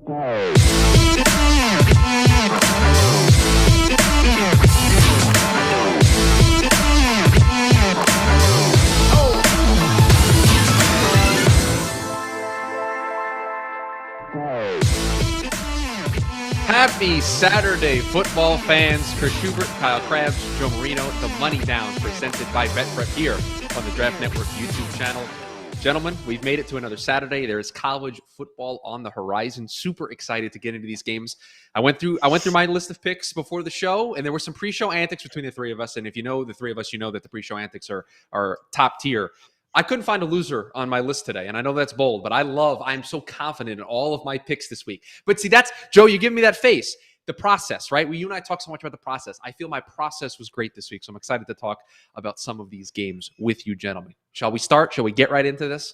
Happy Saturday, football fans. Chris Schubert, Kyle Krabs, Joe Marino, the Money Down, presented by BetPrep here on the Draft Network YouTube channel. Gentlemen, we've made it to another Saturday. There is college football on the horizon. Super excited to get into these games. I went through my list of picks before the show, and there were some pre-show antics between the three of us. And if you know the three of us, you know that the pre-show antics are top tier. I couldn't find a loser on my list today, and I know that's bold, but I'm so confident in all of my picks this week. But see, that's, Joe, you give me that face. The process, right? You and I talk so much about the process. I feel my process was great this week, so I'm excited to talk about some of these games with you, gentlemen. Shall we start? Shall we get right into this?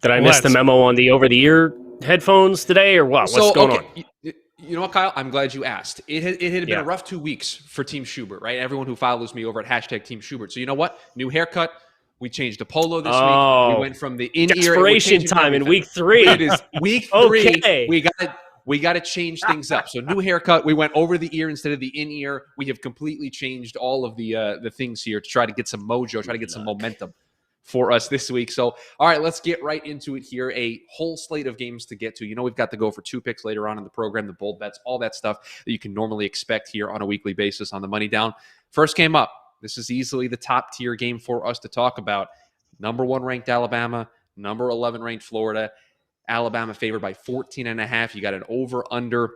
Did I miss the memo on the over-the-ear headphones today, or what? What's going on? You know what, Kyle? I'm glad you asked. It had been a rough 2 weeks for Team Schubert, right? Everyone who follows me over at hashtag Team Schubert. So you know what? New haircut. We changed the polo this week. We went from the in-ear. Desperation time in week 3. It is week 3. Okay. We got to change things up. So new haircut. We went over the ear instead of the in-ear. We have completely changed all of the things here to try to get some mojo, try to get some momentum for us this week. So, all right, let's get right into it here. A whole slate of games to get to. You know, we've got to go for 2 picks later on in the program, the bold bets, all that stuff that you can normally expect here on a weekly basis on the Money Down. First game up. This is easily the top tier game for us to talk about. Number 1 ranked Alabama, number 11 ranked Florida. Alabama favored by 14.5. You got an over-under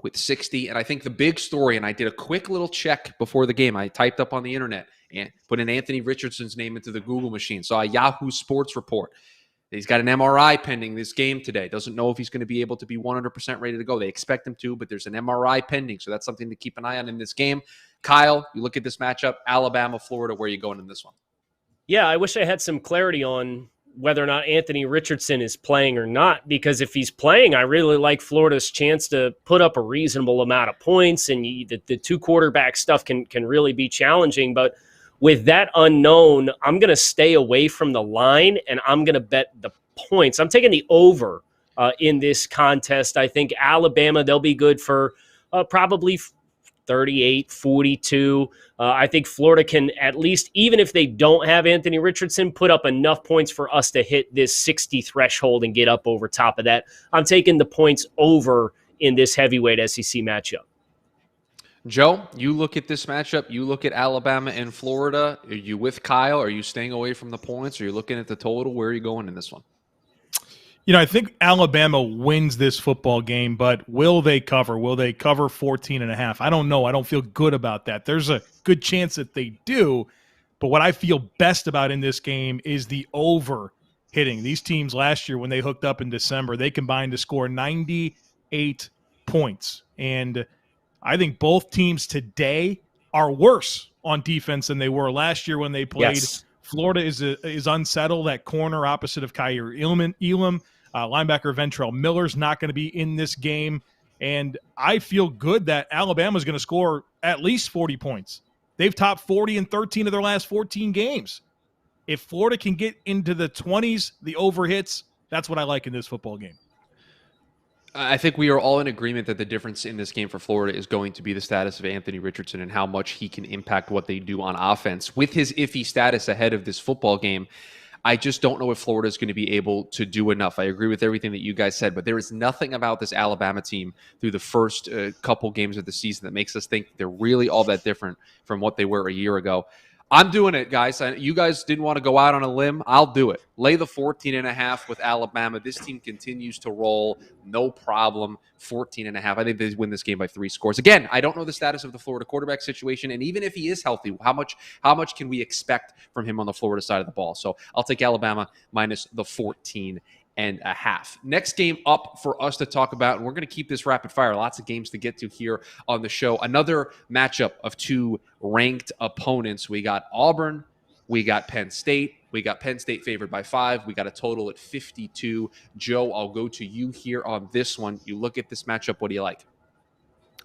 with 60. And I think the big story, and I did a quick little check before the game. I typed up on the internet and put in Anthony Richardson's name into the Google machine. Saw a Yahoo Sports report. He's got an MRI pending this game today. Doesn't know if he's going to be able to be 100% ready to go. They expect him to, but there's an MRI pending. So that's something to keep an eye on in this game. Kyle, you look at this matchup, Alabama, Florida, where are you going in this one? Yeah, I wish I had some clarity on whether or not Anthony Richardson is playing or not, because if he's playing, I really like Florida's chance to put up a reasonable amount of points, and the 2 quarterback stuff can really be challenging. But with that unknown, I'm going to stay away from the line, and I'm going to bet the points. I'm taking the over in this contest. I think Alabama, they'll be good for probably 38, 42. I think Florida can at least, even if they don't have Anthony Richardson, put up enough points for us to hit this 60 threshold and get up over top of that. I'm taking the points over in this heavyweight SEC matchup. Joe, you look at this matchup, you look at Alabama and Florida. Are you with Kyle? Are you staying away from the points? Are you looking at the total? Where are you going in this one? You know, I think Alabama wins this football game, but will they cover? Will they cover 14.5? I don't know. I don't feel good about that. There's a good chance that they do, but what I feel best about in this game is the over hitting. These teams last year, when they hooked up in December, they combined to score 98 points. And I think both teams today are worse on defense than they were last year when they played. Yes. Florida is unsettled at corner opposite of Kaiir Elam. Linebacker Ventrell Miller's not going to be in this game. And I feel good that Alabama's going to score at least 40 points. They've topped 40 in 13 of their last 14 games. If Florida can get into the 20s, the over hits, that's what I like in this football game. I think we are all in agreement that the difference in this game for Florida is going to be the status of Anthony Richardson and how much he can impact what they do on offense. With his iffy status ahead of this football game, I just don't know if Florida is going to be able to do enough. I agree with everything that you guys said, but there is nothing about this Alabama team through the first couple games of the season that makes us think they're really all that different from what they were a year ago. I'm doing it, guys. You guys didn't want to go out on a limb. I'll do it. Lay the 14.5 with Alabama. This team continues to roll. No problem. 14.5. I think they win this game by 3 scores. Again, I don't know the status of the Florida quarterback situation, and even if he is healthy, how much can we expect from him on the Florida side of the ball? So I'll take Alabama minus the 14.5. Next game up for us to talk about, and we're going to keep this rapid fire. Lots of games to get to here on the show. Another matchup of 2 ranked opponents. We got Auburn. We got Penn State. We got Penn State favored by 5. We got a total at 52. Joe, I'll go to you here on this one. You look at this matchup. What do you like?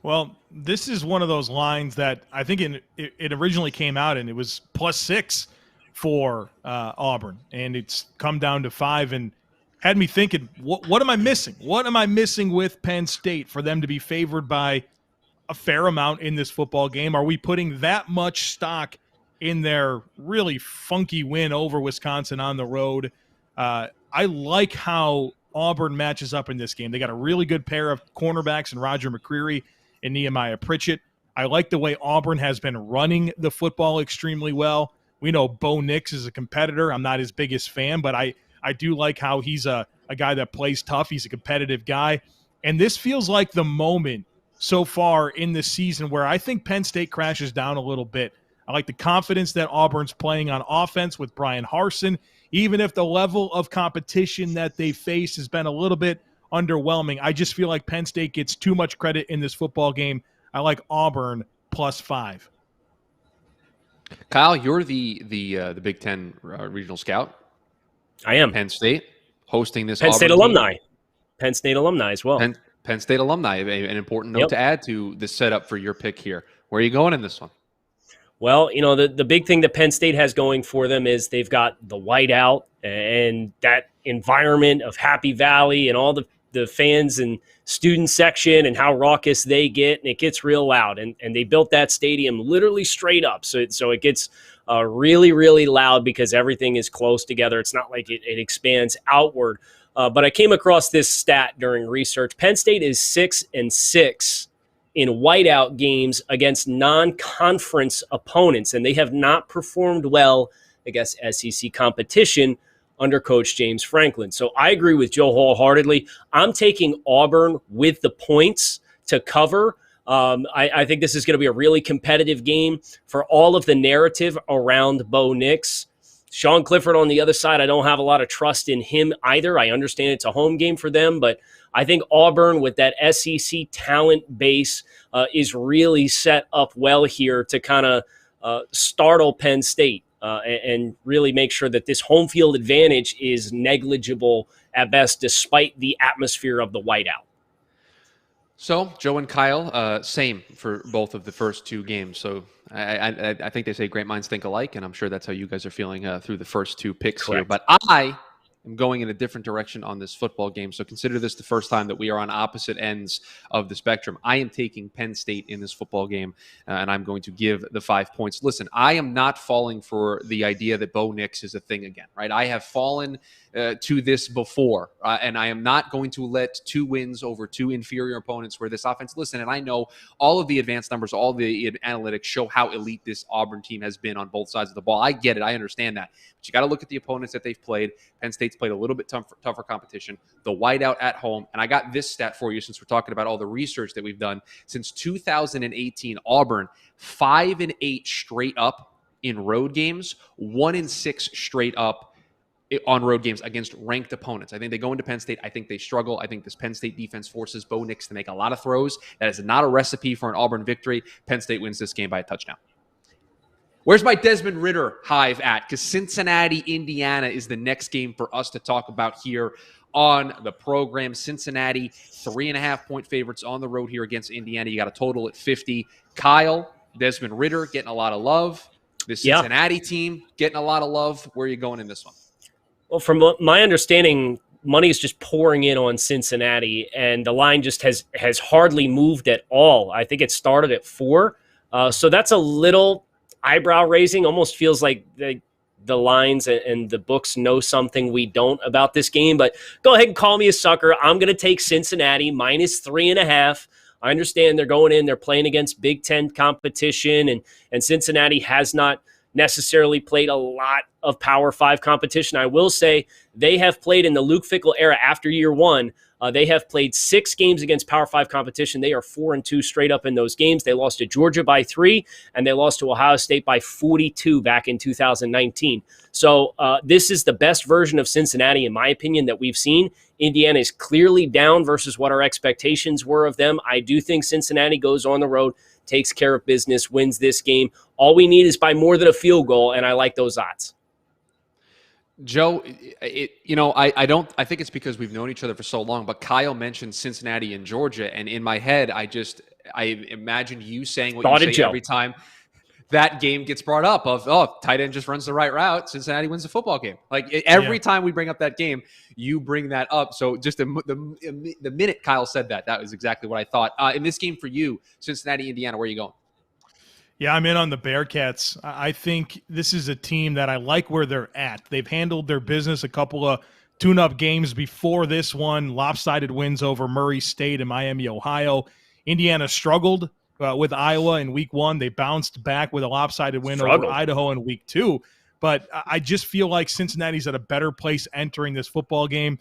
Well, this is one of those lines that I think it originally came out and it was +6 for Auburn, and it's come down to 5. And had me thinking, what am I missing? What am I missing with Penn State for them to be favored by a fair amount in this football game? Are we putting that much stock in their really funky win over Wisconsin on the road? I like how Auburn matches up in this game. They got a really good pair of cornerbacks in Roger McCreary and Nehemiah Pritchett. I like the way Auburn has been running the football extremely well. We know Bo Nix is a competitor. I'm not his biggest fan, but I do like how he's a guy that plays tough. He's a competitive guy. And this feels like the moment so far in the season where I think Penn State crashes down a little bit. I like the confidence that Auburn's playing on offense with Brian Harsin, even if the level of competition that they face has been a little bit underwhelming. I just feel like Penn State gets too much credit in this football game. I like Auburn +5. Kyle, you're the Big Ten regional scout. I am. Penn State hosting this Penn Auburn State team. alumni. Penn State alumni as well. Penn State alumni, an important note to add to the setup for your pick here. Where are you going in this one? Well, the big thing that Penn State has going for them is they've got the whiteout and that environment of Happy Valley and all the fans and student section and how raucous they get, and it gets real loud. And they built that stadium literally straight up. So it gets really, really loud because everything is close together. It's not like it expands outward. But I came across this stat during research. Penn State is 6-6 in whiteout games against non-conference opponents, and they have not performed well against SEC competition under Coach James Franklin. So I agree with Joe wholeheartedly. I'm taking Auburn with the points to cover. I think this is going to be a really competitive game for all of the narrative around Bo Nix. Sean Clifford on the other side, I don't have a lot of trust in him either. I understand it's a home game for them, but I think Auburn with that SEC talent base is really set up well here to kind of startle Penn State and really make sure that this home field advantage is negligible at best, despite the atmosphere of the whiteout. So Joe and Kyle, same for both of the first two games. So I think they say great minds think alike, and I'm sure that's how you guys are feeling through the first two picks Correct. here. But I am going in a different direction on this football game. So consider this the first time that we are on opposite ends of the spectrum. I am taking Penn State in this football game, and I'm going to give the 5 points. Listen, I am not falling for the idea that Bo Nix is a thing again, right? I have fallen to this before, and I am not going to let 2 wins over 2 inferior opponents where this offense, listen, and I know all of the advanced numbers, all the analytics show how elite this Auburn team has been on both sides of the ball. I get it. I understand that. But you got to look at the opponents that they've played. Penn State's played a little bit tougher competition, the whiteout at home. And I got this stat for you since we're talking about all the research that we've done. Since 2018, Auburn 5-8 straight up in road games, 1-6 straight up on road games against ranked opponents. I think they go into Penn State. I think they struggle. I think this Penn State defense forces Bo Nix to make a lot of throws. That is not a recipe for an Auburn victory. Penn State wins this game by a touchdown. Where's my Desmond Ridder hive at? Because Cincinnati, Indiana is the next game for us to talk about here on the program. Cincinnati, 3.5-point favorites on the road here against Indiana. You got a total at 50. Kyle, Desmond Ridder getting a lot of love. The Cincinnati team getting a lot of love. Where are you going in this one? Well, from my understanding, money is just pouring in on Cincinnati, and the line just has hardly moved at all. I think it started at 4. So that's a little eyebrow raising. Almost feels like the lines and the books know something we don't about this game. But go ahead and call me a sucker. I'm going to take Cincinnati -3.5. I understand they're going in, they're playing against Big Ten competition, and Cincinnati has not necessarily played a lot of Power 5 competition. I will say they have played in the Luke Fickell era after year 1. They have played 6 games against Power 5 competition. They are 4-2 straight up in those games. They lost to Georgia by 3, and they lost to Ohio State by 42 back in 2019. So this is the best version of Cincinnati, in my opinion, that we've seen. Indiana is clearly down versus what our expectations were of them. I do think Cincinnati goes on the road, takes care of business, wins this game. All we need is by more than a field goal, and I like those odds. Joe, I think it's because we've known each other for so long, but Kyle mentioned Cincinnati and Georgia, and in my head, I imagined you saying what you say every time that game gets brought up of, oh, tight end just runs the right route, Cincinnati wins the football game. Like every time we bring up that game, you bring that up. So just the minute Kyle said that was exactly what I thought. In this game for you, Cincinnati, Indiana, where are you going? Yeah, I'm in on the Bearcats. I think this is a team that I like where they're at. They've handled their business, a couple of tune-up games before this one, lopsided wins over Murray State and Miami, Ohio. Indiana struggled with Iowa in week 1. They bounced back with a lopsided win over Idaho in week 2. But I just feel like Cincinnati's at a better place entering this football game.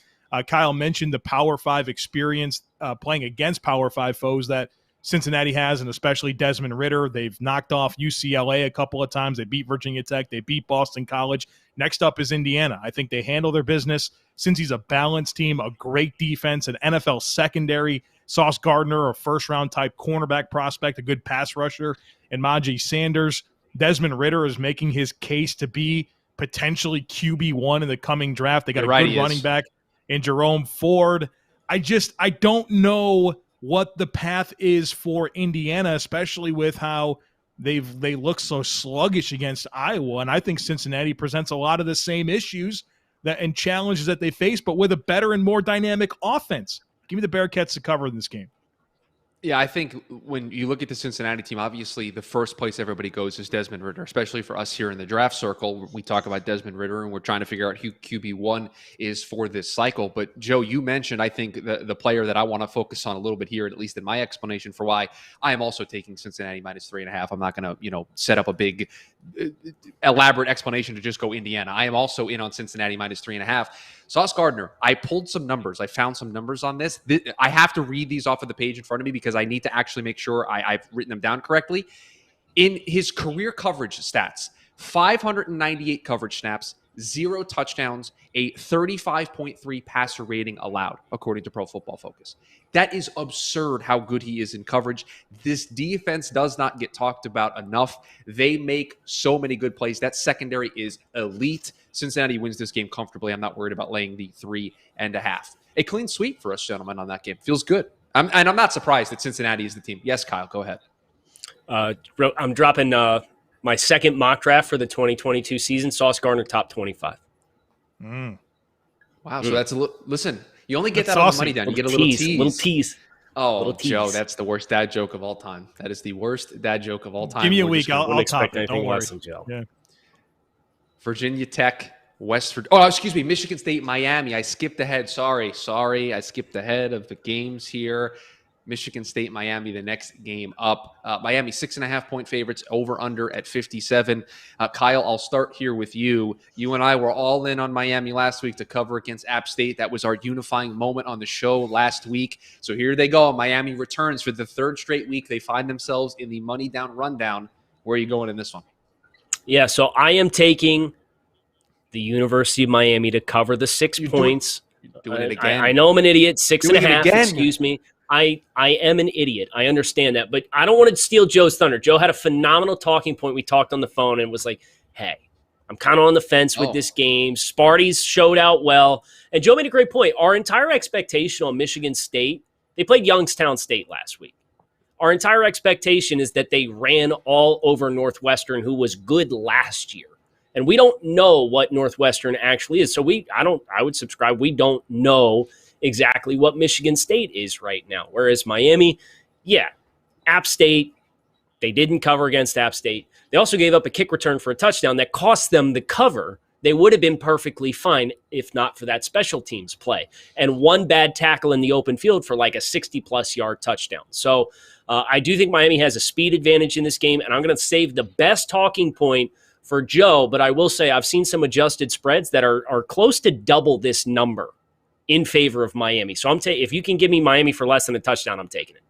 Kyle mentioned the Power 5 experience playing against Power 5 foes that Cincinnati has, and especially Desmond Ridder. They've knocked off UCLA a couple of times. They beat Virginia Tech. They beat Boston College. Next up is Indiana. I think they handle their business. Cincy's a balanced team, a great defense, an NFL secondary. Sauce Gardner, a first-round type cornerback prospect, a good pass rusher, and Najee Sanders. Desmond Ridder is making his case to be potentially QB1 in the coming draft. They got a good running back in Jerome Ford. I don't know what the path is for Indiana, especially with how they look so sluggish against Iowa. And I think Cincinnati presents a lot of the same issues and challenges that they face, but with a better and more dynamic offense. Give me the Bearcats to cover in this game. Yeah, I think when you look at the Cincinnati team, obviously the first place everybody goes is Desmond Ridder, especially for us here in the draft circle. We talk about Desmond Ridder, and we're trying to figure out who QB1 is for this cycle. But, Joe, you mentioned, I think, the player that I want to focus on a little bit here, at least in my explanation for why I am also taking Cincinnati minus 3.5. I'm not going to, set up a big, elaborate explanation to just go Indiana. I am also in on Cincinnati minus 3.5. Sauce Gardner, I pulled some numbers. I found some numbers on this. I have to read these off of the page in front of me because I need to actually make sure I've written them down correctly. In his career coverage stats, 598 coverage snaps, 0 touchdowns, a 35.3 passer rating allowed, according to Pro Football Focus. That is absurd how good he is in coverage. This defense does not get talked about enough. They make so many good plays. That secondary is elite. Cincinnati wins this game comfortably. I'm not worried about laying the 3.5. A clean sweep for us, gentlemen, on that game. Feels good. I'm not surprised that Cincinnati is the team. Yes, Kyle, go ahead. I'm dropping my second mock draft for the 2022 season. Sauce Gardner, top 25. Wow, so that's listen, you only get that on the money down. You get a little tease. Little tease. Oh, little tease. Joe, that's the worst dad joke of all time. That is the worst dad joke of all time. Give me a week. I'll top it. Don't worry. Joe. Yeah. Virginia Tech, Michigan State, Miami. I skipped ahead. Sorry. I skipped ahead of the games here. Michigan State, Miami, the next game up. Miami, 6.5-point favorites, over under at 57. Kyle, I'll start here with you. You and I were all in on Miami last week to cover against App State. That was our unifying moment on the show last week. So here they go. Miami returns for the third straight week. They find themselves in the money down rundown. Where are you going in this one? Yeah, so I am taking the University of Miami to cover the 6 points. Doing it again. I know I'm an idiot. 6.5. Excuse me. I am an idiot. I understand that. But I don't want to steal Joe's thunder. Joe had a phenomenal talking point. We talked on the phone and was like, hey, I'm kind of on the fence with this game. Sparty's showed out well. And Joe made a great point. Our entire expectation on Michigan State, they played Youngstown State last week. Our entire expectation is that they ran all over Northwestern, who was good last year. And we don't know what Northwestern actually is. So I would subscribe. We don't know exactly what Michigan State is right now. Whereas Miami, App State, they didn't cover against App State. They also gave up a kick return for a touchdown that cost them the cover. They would have been perfectly fine if not for that special teams play. And one bad tackle in the open field for like a 60-plus yard touchdown. So I do think Miami has a speed advantage in this game, and I'm going to save the best talking point for Joe, but I will say I've seen some adjusted spreads that are close to double this number in favor of Miami. So if you can give me Miami for less than a touchdown, I'm taking it.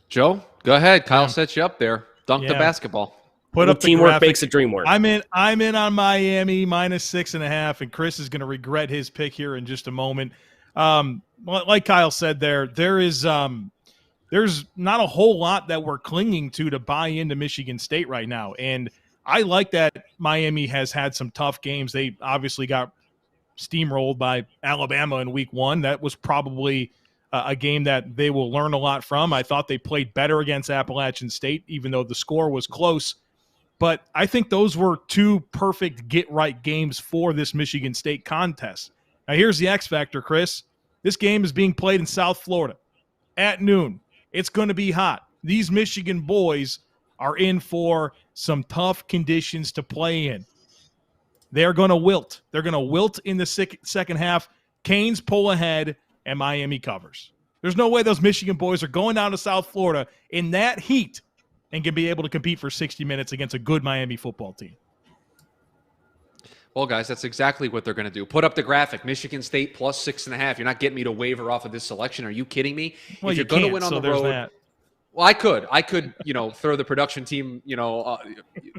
Joe, go ahead. Kyle sets you up there. Dunk the basketball. Put up the teamwork graphic. Makes a dream work. I'm in on Miami minus 6.5, and Chris is going to regret his pick here in just a moment. Like Kyle said, there's not a whole lot that we're clinging to buy into Michigan State right now, and I like that Miami has had some tough games. They obviously got steamrolled by Alabama in week 1. That was probably a game that they will learn a lot from. I thought they played better against Appalachian State, even though the score was close. But I think those were two perfect get-right games for this Michigan State contest. Now, here's the X factor, Chris. This game is being played in South Florida at noon. It's going to be hot. These Michigan boys are in for some tough conditions to play in. They're going to wilt. They're going to wilt in the second half. Canes pull ahead, and Miami covers. There's no way those Michigan boys are going down to South Florida in that heat and can be able to compete for 60 minutes against a good Miami football team. Well, guys, that's exactly what they're going to do. Put up the graphic. Michigan State plus 6.5. You're not getting me to waver off of this selection. Are you kidding me? Well, if you're going to win on the road, well, I could, throw the production team,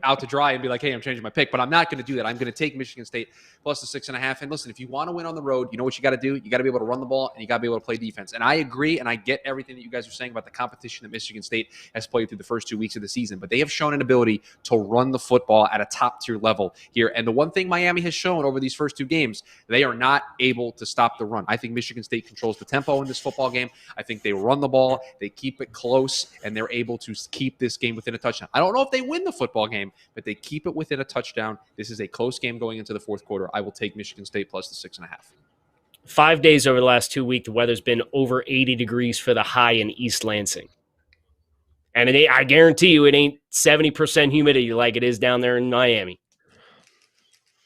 out to dry and be like, hey, I'm changing my pick, but I'm not going to do that. I'm going to take Michigan State plus the 6.5. And listen, if you want to win on the road, you know what you got to do? You got to be able to run the ball and you got to be able to play defense. And I agree. And I get everything that you guys are saying about the competition that Michigan State has played through the first 2 weeks of the season, but they have shown an ability to run the football at a top tier level here. And the one thing Miami has shown over these first two games, they are not able to stop the run. I think Michigan State controls the tempo in this football game. I think they run the ball, they keep it close, and they're able to keep this game within a touchdown. I don't know if they win the football game, but they keep it within a touchdown. This is a close game going into the fourth quarter. I will take Michigan State plus the 6.5. 5 days over the last 2 weeks, the weather's been over 80 degrees for the high in East Lansing. And I guarantee you it ain't 70% humidity like it is down there in Miami.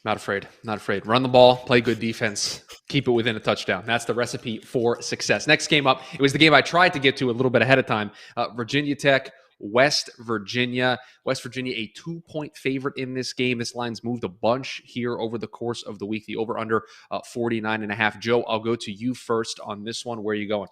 Not afraid. Not afraid. Run the ball, play good defense, keep it within a touchdown. That's the recipe for success. Next game up, it was the game I tried to get to a little bit ahead of time. Virginia Tech, West Virginia. West Virginia, a 2-point favorite in this game. This line's moved a bunch here over the course of the week. The over-under 49.5. Joe, I'll go to you first on this one. Where are you going?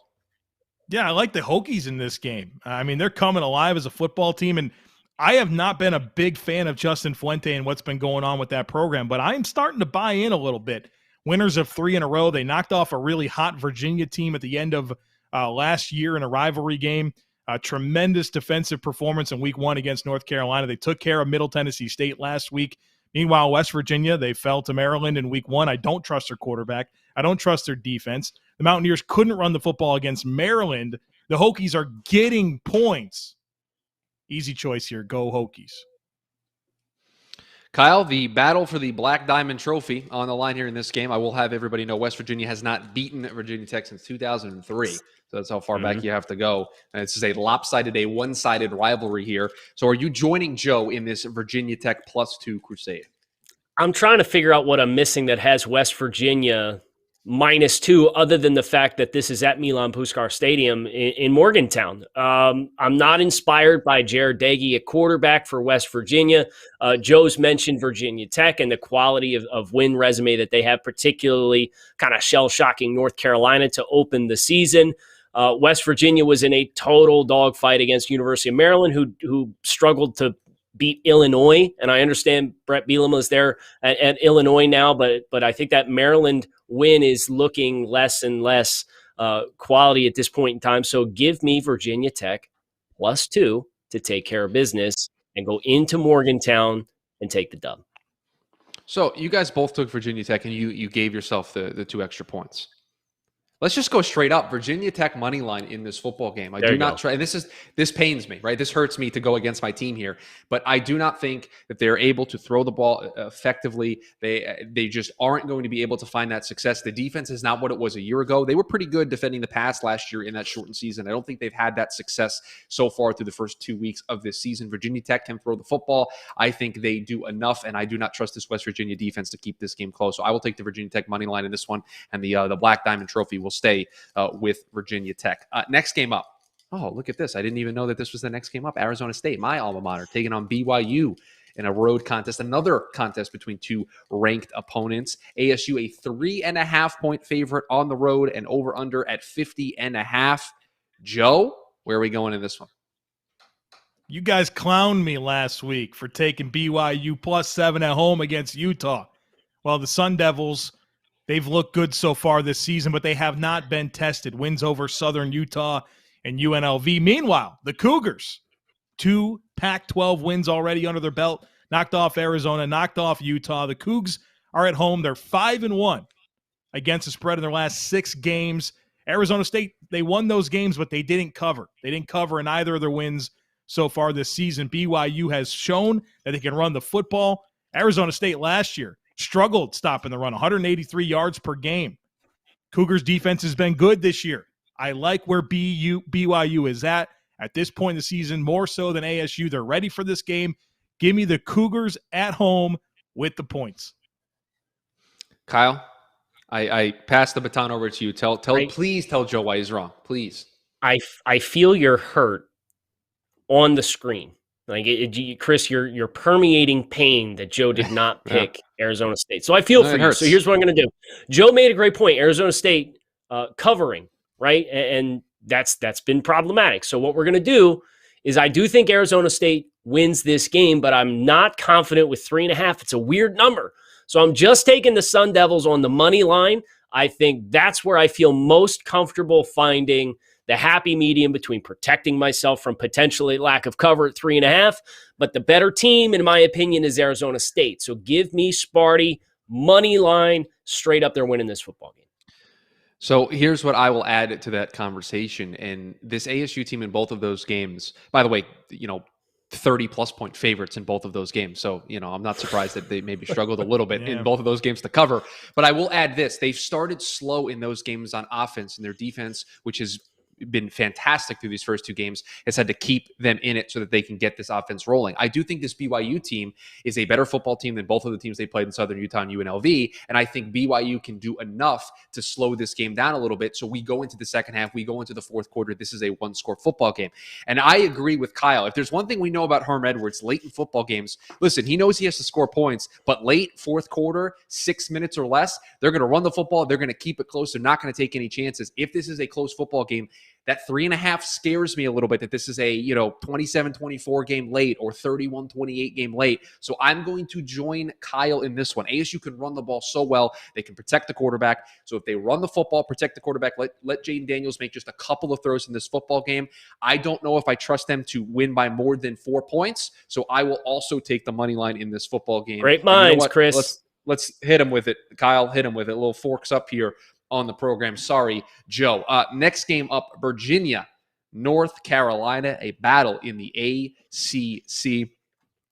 Yeah, I like the Hokies in this game. I mean, they're coming alive as a football team, and I have not been a big fan of Justin Fuente and what's been going on with that program, but I'm starting to buy in a little bit. Winners of 3 in a row. They knocked off a really hot Virginia team at the end of last year in a rivalry game. A tremendous defensive performance in week 1 against North Carolina. They took care of Middle Tennessee State last week. Meanwhile, West Virginia, they fell to Maryland in week 1. I don't trust their quarterback. I don't trust their defense. The Mountaineers couldn't run the football against Maryland. The Hokies are getting points. Easy choice here. Go Hokies. Kyle, the battle for the Black Diamond Trophy on the line here in this game. I will have everybody know West Virginia has not beaten Virginia Tech since 2003. So that's how far back you have to go. And it's just a lopsided, a one-sided rivalry here. So are you joining Joe in this Virginia Tech +2 crusade? I'm trying to figure out what I'm missing that has West Virginia -2, other than the fact that this is at Milan Puskar Stadium in Morgantown. I'm not inspired by Jared Dagey at quarterback for West Virginia. Joe's mentioned Virginia Tech and the quality of win resume that they have, particularly kind of shell-shocking North Carolina to open the season. West Virginia was in a total dogfight against University of Maryland, who struggled to beat Illinois, and I understand Brett Bielema is there at Illinois now, but I think that Maryland win is looking less and less quality at this point in time. So give me Virginia Tech +2 to take care of business and go into Morgantown and take the dub. So you guys both took Virginia Tech, and you gave yourself the 2 extra points. Let's just go straight up. Virginia Tech money line in this football game. I do not try, and this pains me, right? This hurts me to go against my team here, but I do not think that they're able to throw the ball effectively. They just aren't going to be able to find that success. The defense is not what it was a year ago. They were pretty good defending the pass last year in that shortened season. I don't think they've had that success so far through the first 2 weeks of this season. Virginia Tech can throw the football. I think they do enough, and I do not trust this West Virginia defense to keep this game close. So I will take the Virginia Tech money line in this one, and the Black Diamond Trophy will stay with Virginia Tech. Next game up. Oh, look at this. I didn't even know that this was the next game up. Arizona State, my alma mater, taking on BYU in a road contest. Another contest between 2 ranked opponents. ASU, a 3.5-point favorite on the road, and over-under at 50.5. Joe, where are we going in this one? You guys clowned me last week for taking BYU +7 at home against Utah. Well, the Sun Devils, they've looked good so far this season, but they have not been tested. Wins over Southern Utah and UNLV. Meanwhile, the Cougars, 2 Pac-12 wins already under their belt. Knocked off Arizona, knocked off Utah. The Cougs are at home. They're 5-1 against the spread in their last 6 games. Arizona State, they won those games, but they didn't cover. They didn't cover in either of their wins so far this season. BYU has shown that they can run the football. Arizona State last year struggled stopping the run, 183 yards per game. Cougars defense has been good this year. I like where BYU is at this point in the season, more so than ASU. They're ready for this game. Give me the Cougars at home with the points. Kyle, I pass the baton over to you. Please tell Joe why he's wrong. Please. I feel your hurt on the screen. Like Chris, you're permeating pain that Joe did not pick Arizona State. So I feel for you. Hurts. So here's what I'm going to do. Joe made a great point. Arizona State covering, right? And that's been problematic. So what we're going to do is I do think Arizona State wins this game, but I'm not confident with 3.5. It's a weird number. So I'm just taking the Sun Devils on the money line. I think that's where I feel most comfortable finding the happy medium between protecting myself from potentially lack of cover at 3.5. But the better team, in my opinion, is Arizona State. So give me Sparty, money line, straight up they're winning this football game. So here's what I will add to that conversation. And this ASU team in both of those games, by the way, 30-plus point favorites in both of those games. So, I'm not surprised that they maybe struggled a little bit in both of those games to cover. But I will add this. They've started slow in those games on offense, and their defense, which has been fantastic through these first two games, has had to keep them in it so that they can get this offense rolling. I do think this BYU team is a better football team than both of the teams they played in Southern Utah and UNLV, and I think BYU can do enough to slow this game down a little bit. So we go into the second half, we go into the fourth quarter, this is a one-score football game. And I agree with Kyle. If there's one thing we know about Herm Edwards, late in football games, listen, he knows he has to score points, but late fourth quarter, 6 minutes or less, they're going to run the football, they're going to keep it close, they're not going to take any chances. If this is a close football game, that 3.5 scares me a little bit, that this is a 27-24 game late or 31-28 game late. So I'm going to join Kyle in this one. ASU can run the ball so well. They can protect the quarterback. So if they run the football, protect the quarterback, let Jaden Daniels make just a couple of throws in this football game. I don't know if I trust them to win by more than 4 points. So I will also take the money line in this football game. Great minds, Chris. Let's hit him with it. Kyle, hit him with it. A little forks up here on the program. Sorry, Joe. Next game up, Virginia, North Carolina, a battle in the ACC.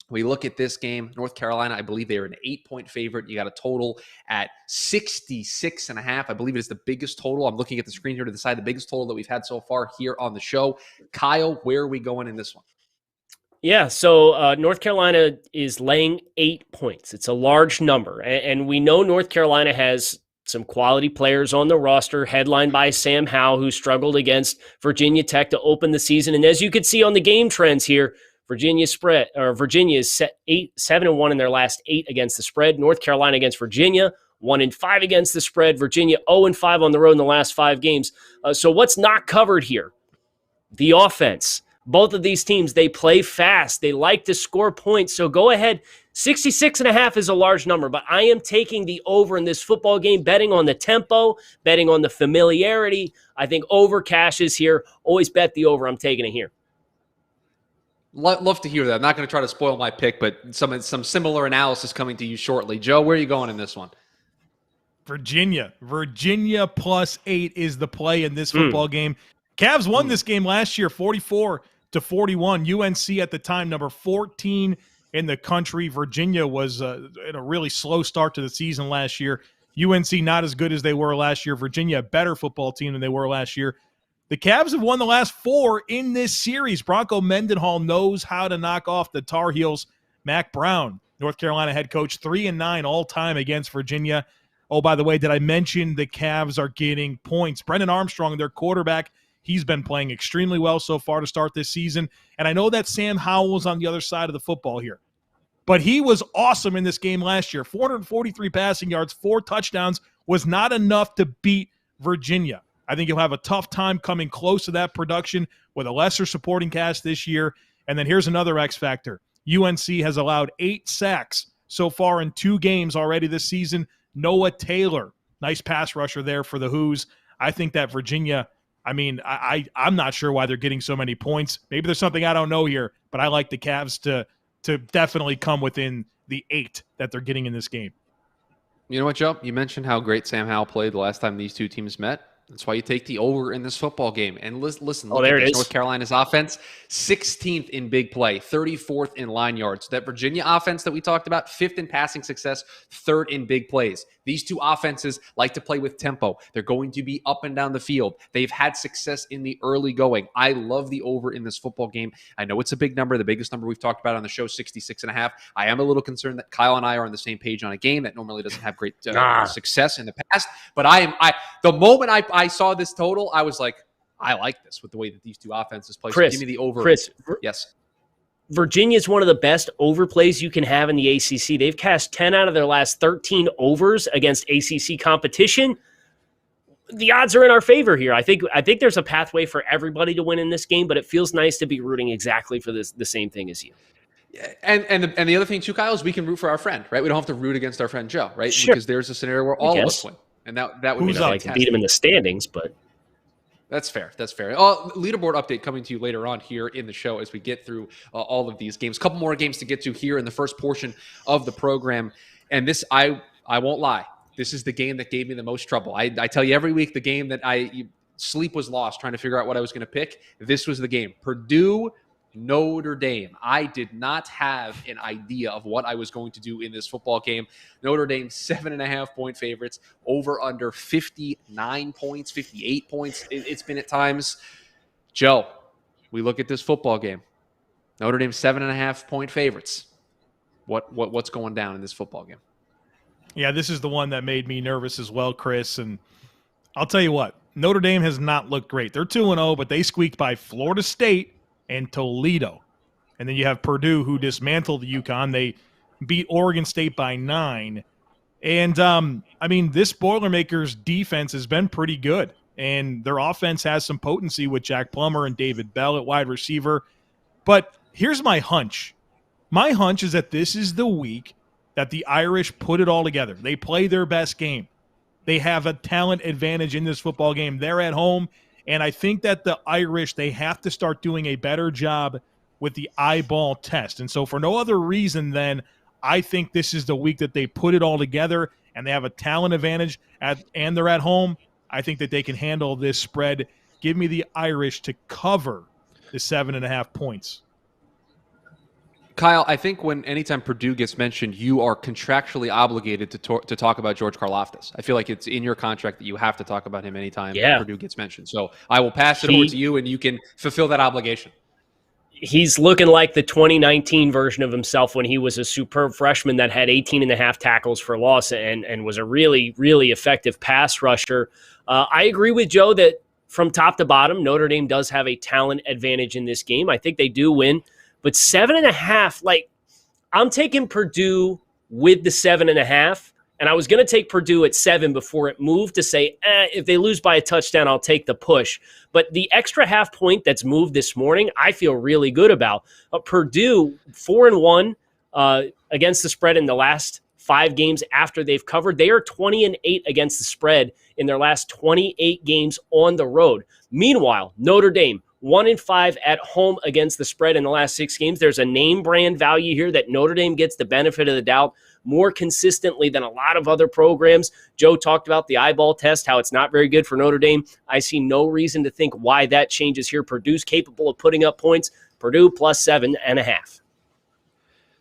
We look at this game. North Carolina, I believe they are an 8-point favorite. You got a total at 66.5. I believe it is the biggest total. I'm looking at the screen here to decide the biggest total that we've had so far here on the show. Kyle, where are we going in this one? Yeah, so North Carolina is laying 8 points. It's a large number. And we know North Carolina has some quality players on the roster, headlined by Sam Howell, who struggled against Virginia Tech to open the season. And as you can see on the game trends here, Virginia is 7-1 in their last 8 against the spread. North Carolina against Virginia, 1-5 against the spread. Virginia 0-5 on the road in the last 5 games. So what's not covered here? The offense. Both of these teams, they play fast. They like to score points. So go ahead. 66.5 is a large number, but I am taking the over in this football game, betting on the tempo, betting on the familiarity. I think over cashes here. Always bet the over. I'm taking it here. Love to hear that. I'm not going to try to spoil my pick, but some similar analysis coming to you shortly. Joe, where are you going in this one? Virginia plus 8 is the play in this football game. Cavs won this game last year, 44-41. UNC at the time, number 14 in the country. Virginia was in a really slow start to the season last year. UNC not as good as they were last year. Virginia, a better football team than they were last year. The Cavs have won the last 4 in this series. Bronco Mendenhall knows how to knock off the Tar Heels. Mac Brown, North Carolina head coach, 3-9 all-time against Virginia. Oh, by the way, did I mention the Cavs are getting points? Brendan Armstrong, their quarterback, he's been playing extremely well so far to start this season. And I know that Sam Howell was on the other side of the football here. But he was awesome in this game last year. 443 passing yards, 4 touchdowns was not enough to beat Virginia. I think you'll have a tough time coming close to that production with a lesser supporting cast this year. And then here's another X factor. UNC has allowed 8 sacks so far in 2 games already this season. Noah Taylor, nice pass rusher there for the Hoos. I think that Virginia, I'm not sure why they're getting so many points. Maybe there's something I don't know here, but I like the Cavs to definitely come within the 8 that they're getting in this game. You know what, Joe? You mentioned how great Sam Howell played the last time these two teams met. That's why you take the over in this football game. And listen, Oh, look there at it this. is. North Carolina's offense, 16th in big play, 34th in line yards. That Virginia offense that we talked about, 5th in passing success, 3rd in big plays. These two offenses like to play with tempo. They're going to be up and down the field. They've had success in the early going. I love the over in this football game. I know it's a big number, the biggest number we've talked about on the show, 66.5. I am a little concerned that Kyle and I are on the same page on a game that normally doesn't have great success in the past. But the moment I saw this total, I was like, I like this with the way that these two offenses play. Chris, so give me the over. Chris, yes. Virginia is one of the best overplays you can have in the ACC. They've cashed 10 out of their last 13 overs against ACC competition. The odds are in our favor here. I think there's a pathway for everybody to win in this game, but it feels nice to be rooting exactly for the same thing as you. And the other thing too, Kyle, is we can root for our friend, right? We don't have to root against our friend Joe, right? Sure. Because there's a scenario where all of us win, and that would be like to beat him in the standings, but that's fair. That's fair. Leaderboard update coming to you later on here in the show as we get through all of these games. A couple more games to get to here in the first portion of the program, and this I won't lie, this is the game that gave me the most trouble. I tell you every week the game that sleep was lost trying to figure out what I was going to pick. This was the game. Purdue, Notre Dame. I did not have an idea of what I was going to do in this football game. Notre Dame, 7.5-point favorites, over under 59 points, 58 points. It's been at times. Joe, we look at this football game. Notre Dame, 7.5-point favorites. What's going down in this football game? Yeah, this is the one that made me nervous as well, Chris. And I'll tell you what, Notre Dame has not looked great. They're 2-0, but they squeaked by Florida State and Toledo. And then you have Purdue, who dismantled the UConn. They beat Oregon State by 9. And, this Boilermakers defense has been pretty good. And their offense has some potency with Jack Plummer and David Bell at wide receiver. But here's my hunch. My hunch is that this is the week that the Irish put it all together. They play their best game. They have a talent advantage in this football game. They're at home. And I think that the Irish, they have to start doing a better job with the eyeball test. And so for no other reason than I think this is the week that they put it all together and they have a talent advantage and they're at home. I think that they can handle this spread. Give me the Irish to cover the 7.5 points. Kyle, I think anytime Purdue gets mentioned, you are contractually obligated to talk about George Karlaftis. I feel like it's in your contract that you have to talk about him anytime Purdue gets mentioned. So I will pass it over to you, and you can fulfill that obligation. He's looking like the 2019 version of himself when he was a superb freshman that had 18.5 tackles for loss and was a really, really effective pass rusher. I agree with Joe that from top to bottom, Notre Dame does have a talent advantage in this game. I think they do win. But 7.5, I'm taking Purdue with the 7.5, and I was going to take Purdue at 7 before it moved to say, if they lose by a touchdown, I'll take the push. But the extra half point that's moved this morning, I feel really good about. Purdue, 4-1 against the spread in the last 5 games after they've covered. They are 20-8 against the spread in their last 28 games on the road. Meanwhile, Notre Dame, 1-5 at home against the spread in the last 6 games. There's a name brand value here that Notre Dame gets the benefit of the doubt more consistently than a lot of other programs. Joe talked about the eyeball test, how it's not very good for Notre Dame. I see no reason to think why that changes here. Purdue's capable of putting up points. Purdue plus 7.5.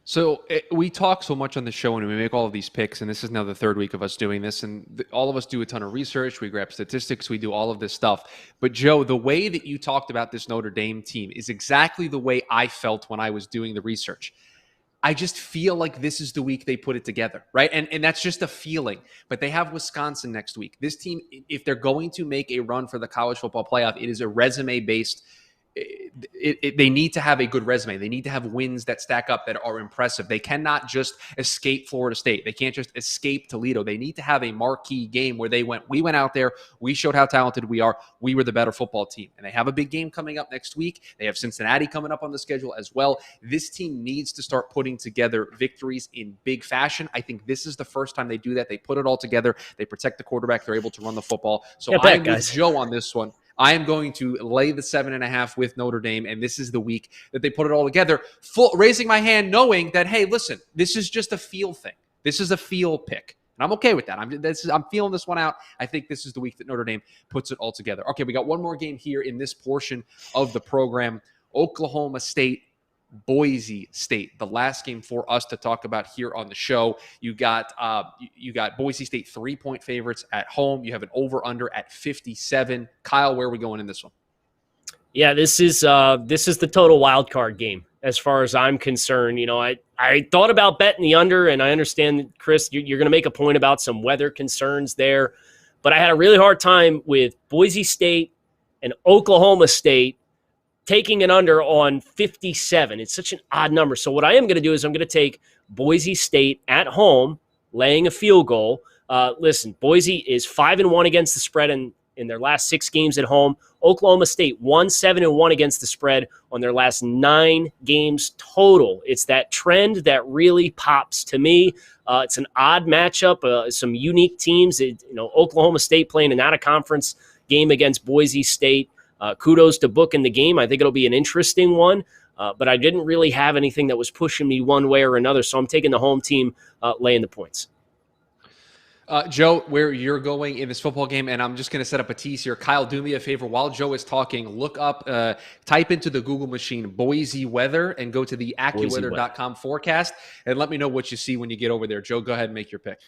So we talk so much on the show and we make all of these picks, and this is now the 3rd week of us doing this, and all of us do a ton of research. We grab statistics. We do all of this stuff. But, Joe, the way that you talked about this Notre Dame team is exactly the way I felt when I was doing the research. I just feel like this is the week they put it together, right? And that's just a feeling. But they have Wisconsin next week. This team, if they're going to make a run for the college football playoff, it is a resume-based. They need to have a good resume. They need to have wins that stack up that are impressive. They cannot just escape Florida State. They can't just escape Toledo. They need to have a marquee game where we went out there, we showed how talented we are, we were the better football team. And they have a big game coming up next week. They have Cincinnati coming up on the schedule as well. This team needs to start putting together victories in big fashion. I think this is the first time they do that. They put it all together. They protect the quarterback. They're able to run the football. So I'm with Joe on this one. I am going to lay the 7.5 with Notre Dame, and this is the week that they put it all together. Raising my hand, knowing that, hey, listen, this is just a feel thing. This is a feel pick. And I'm okay with that. I'm feeling this one out. I think this is the week that Notre Dame puts it all together. Okay, we got one more game here in this portion of the program. Oklahoma State, Boise State, the last game for us to talk about here on the show. You got Boise State 3-point favorites at home. You have an over/under at 57. Kyle, where are we going in this one? Yeah, this is the total wild card game as far as I'm concerned. I thought about betting the under, and I understand, Chris, you're going to make a point about some weather concerns there, but I had a really hard time with Boise State and Oklahoma State taking an under on 57. It's such an odd number. So what I am going to do is I'm going to take Boise State at home, laying a field goal. Listen, Boise is 5-1 against the spread in their last 6 games at home. Oklahoma State 7-1 against the spread on their last 9 games total. It's that trend that really pops to me. It's an odd matchup, some unique teams. Oklahoma State playing an out-of-conference game against Boise State. Kudos to booking the game. I think it'll be an interesting one, but I didn't really have anything that was pushing me one way or another, so I'm taking the home team laying the points. Joe, where you're going in this football game, and I'm just going to set up a tease here. Kyle, do me a favor. While Joe is talking, look up, type into the Google machine Boise weather and go to the AccuWeather.com forecast, and let me know what you see when you get over there. Joe, go ahead and make your pick.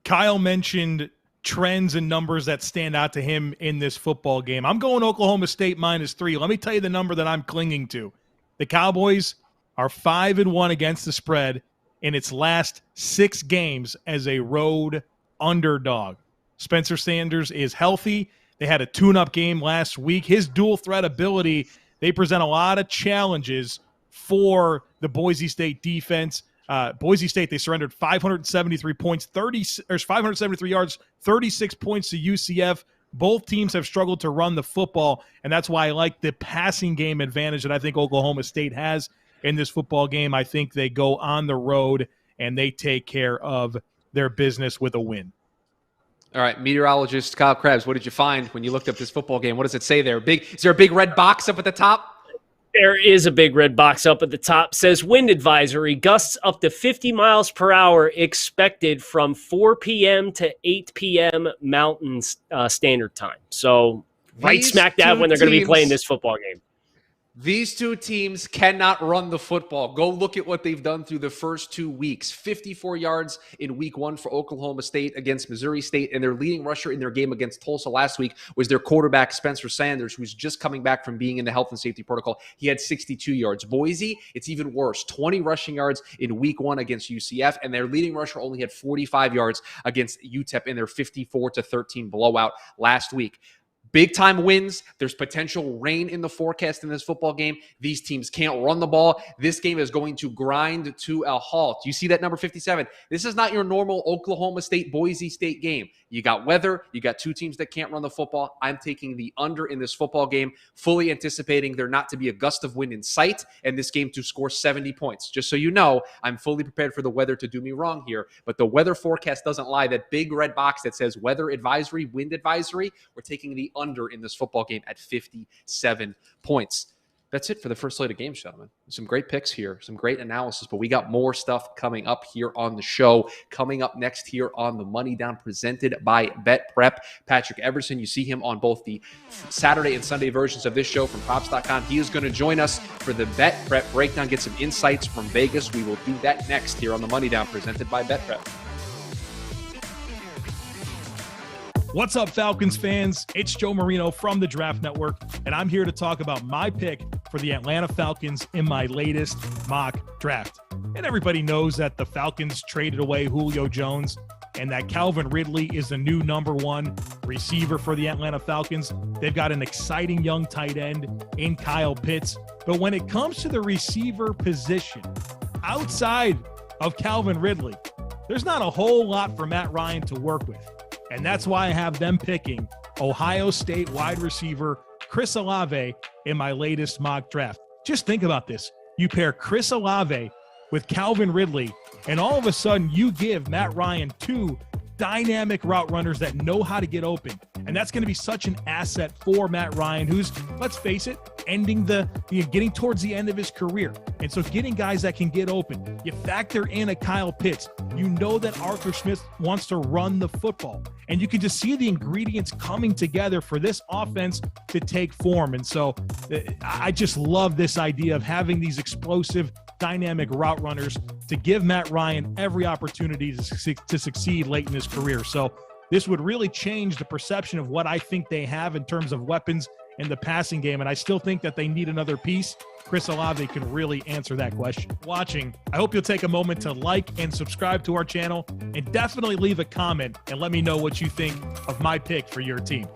Kyle mentioned trends and numbers that stand out to him in this football game. I'm going Oklahoma State -3. Let me tell you the number that I'm clinging to. The Cowboys are 5-1 against the spread in its last 6 games as a road underdog. Spencer Sanders is healthy. They had a tune-up game last week. His dual threat ability, they present a lot of challenges for the Boise State defense. Boise State, they surrendered 573 points, 573 yards, 36 points to UCF. Both teams have struggled to run the football, and that's why I like the passing game advantage that I think Oklahoma State has in this football game. I think they go on the road, and they take care of their business with a win. All right, meteorologist Kyle Krabs, what did you find when you looked up this football game? What does it say there? Is there a big red box up at the top? There is a big red box up at the top. Says wind advisory, gusts up to 50 miles per hour expected from 4 p.m. to 8 p.m. Mountain Standard Time. So right smack dab when they're going to be playing this football game. These two teams cannot run the football. Go look at what they've done through the first 2 weeks. 54 yards in week 1 for Oklahoma State against Missouri State, and their leading rusher in their game against Tulsa last week was their quarterback, Spencer Sanders, who's just coming back from being in the health and safety protocol. He had 62 yards. Boise, it's even worse. 20 rushing yards in week 1 against UCF, and their leading rusher only had 45 yards against UTEP in their 54-13 blowout last week. Big-time wins. There's potential rain in the forecast in this football game. These teams can't run the ball. This game is going to grind to a halt. You see that number 57? This is not your normal Oklahoma State, Boise State game. You got weather. You got two teams that can't run the football. I'm taking the under in this football game, fully anticipating there not to be a gust of wind in sight and this game to score 70 points. Just so you know, I'm fully prepared for the weather to do me wrong here, but the weather forecast doesn't lie. That big red box that says weather advisory, wind advisory, we're taking the under in this football game at 57 points. That's it for the first slate of games, gentlemen. Some great picks here, some great analysis, but we got more stuff coming up here on the show. Coming up next here on the Money Down presented by BetPrep. Patrick Everson, you see him on both the Saturday and Sunday versions of this show from Props.com. He is going to join us for the BetPrep breakdown, get some insights from Vegas. We will do that next here on the Money Down presented by BetPrep. What's up, Falcons fans? It's Joe Marino from the Draft Network, and I'm here to talk about my pick for the Atlanta Falcons in my latest mock draft. And everybody knows that the Falcons traded away Julio Jones and that Calvin Ridley is the new number one receiver for the Atlanta Falcons. They've got an exciting young tight end in Kyle Pitts. But when it comes to the receiver position, outside of Calvin Ridley, there's not a whole lot for Matt Ryan to work with. And that's why I have them picking Ohio State wide receiver Chris Olave in my latest mock draft. Just think about this. You pair Chris Olave with Calvin Ridley, and all of a sudden you give Matt Ryan two dynamic route runners that know how to get open. And that's going to be such an asset for Matt Ryan, who's, let's face it, getting towards the end of his career. And so getting guys that can get open, you factor in a Kyle Pitts, you know that Arthur Smith wants to run the football. And you can just see the ingredients coming together for this offense to take form. And so I just love this idea of having these explosive, dynamic route runners to give Matt Ryan every opportunity to succeed late in his career. So this would really change the perception of what I think they have in terms of weapons in the passing game. And I still think that they need another piece. Chris Olave can really answer that question. Watching, I hope you'll take a moment to like and subscribe to our channel, and definitely leave a comment and let me know what you think of my pick for your team.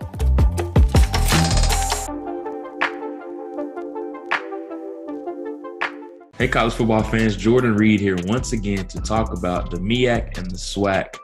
Hey, college football fans, Jordan Reed here once again to talk about the MEAC and the SWAC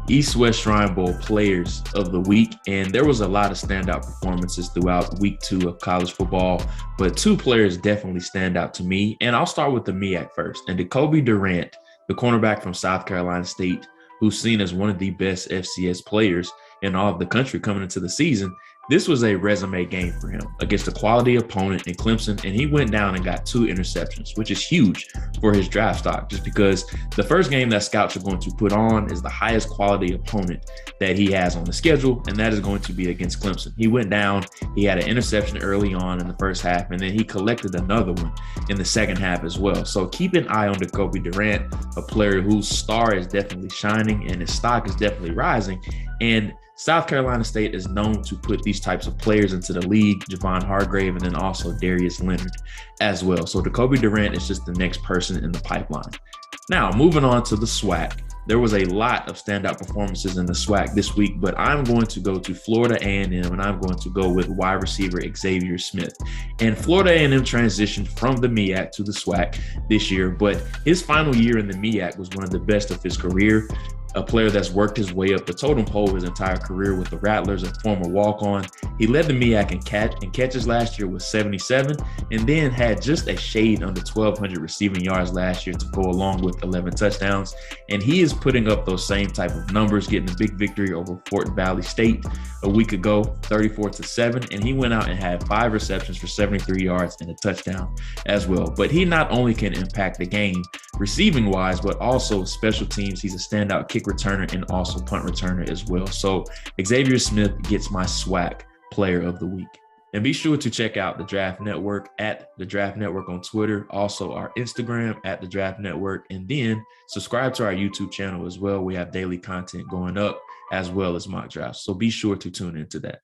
East-West Shrine Bowl players of the week. And there was a lot of standout performances throughout week 2 of college football, but 2 players definitely stand out to me. And I'll start with the MEAC first. And Jacoby Durant, the cornerback from South Carolina State, who's seen as one of the best FCS players in all of the country coming into the season. This was a resume game for him against a quality opponent in Clemson, and he went down and got 2 interceptions, which is huge for his draft stock, just because the first game that scouts are going to put on is the highest quality opponent that he has on the schedule, and that is going to be against Clemson. He went down, he had an interception early on in the first half, and then he collected another one in the second half as well. So keep an eye on Jacoby Durant, a player whose star is definitely shining and his stock is definitely rising. And South Carolina State is known to put these types of players into the league, Javon Hargrave, and then also Darius Leonard as well. So Jacoby Durant is just the next person in the pipeline. Now, moving on to the SWAC. There was a lot of standout performances in the SWAC this week, but I'm going to go to Florida A&M, and I'm going to go with wide receiver Xavier Smith. And Florida A&M transitioned from the MEAC to the SWAC this year, but his final year in the MEAC was one of the best of his career. A player that's worked his way up the totem pole his entire career with the Rattlers, a former walk-on. He led the MEAC in catches last year with 77, and then had just a shade under 1,200 receiving yards last year to go along with 11 touchdowns. And he is putting up those same type of numbers, getting a big victory over Fort Valley State a week ago, 34-7. And he went out and had 5 receptions for 73 yards and a touchdown as well. But he not only can impact the game receiving-wise, but also special teams. He's a standout kick returner and also punt returner as well. So Xavier Smith gets my SWAC player of the week. And be sure to check out the Draft Network at the Draft Network on Twitter, also our Instagram at the Draft Network, and then subscribe to our YouTube channel as well. We have daily content going up as well as mock drafts. So be sure to tune into that.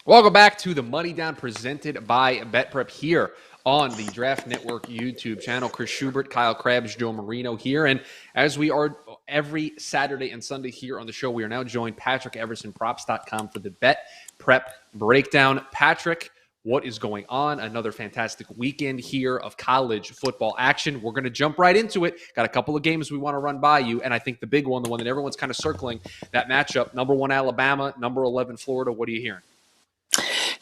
Welcome back to the Money Down presented by BetPrep here on the Draft Network YouTube channel. Chris Schubert, Kyle Krabs, Joe Marino here. And as we are every Saturday and Sunday here on the show, we are now joined Patrick Everson, props.com, for the BetPrep breakdown. Patrick, what is going on? Another fantastic weekend here of college football action. We're going to jump right into it. Got a couple of games we want to run by you. And I think the big one, the one that everyone's kind of circling, that matchup, number 1 Alabama, number 11 Florida. What are you hearing?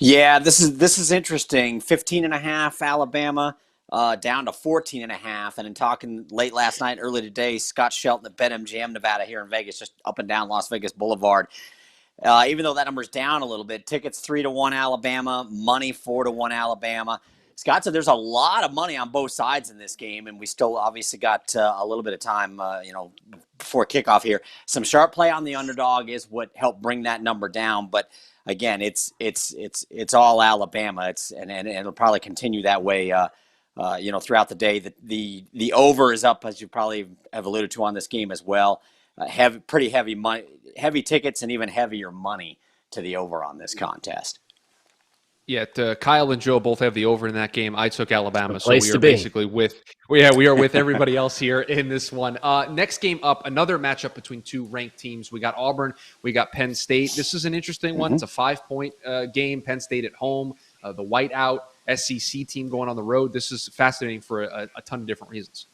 Yeah, this is interesting. 15.5 Alabama, down to 14.5. And in talking late last night, early today, Scott Shelton at BetMGM Nevada here in Vegas, just up and down Las Vegas Boulevard. Even though that number's down a little bit, tickets 3-1 Alabama, money 4-1 Alabama. Scott said there's a lot of money on both sides in this game, and we still obviously got a little bit of time, before kickoff here. Some sharp play on the underdog is what helped bring that number down, but again, it's all Alabama. And it'll probably continue that way, throughout the day. The over is up, as you probably have alluded to on this game as well. Pretty heavy money, heavy tickets, and even heavier money to the over on this contest. Yeah, Kyle and Joe both have the over in that game. I took Alabama, so we are basically we are with everybody else here in this one. Next game up, another matchup between 2 ranked teams. We got Auburn, we got Penn State. This is an interesting one. It's a 5-point game. Penn State at home, the whiteout SEC team going on the road. This is fascinating for a ton of different reasons.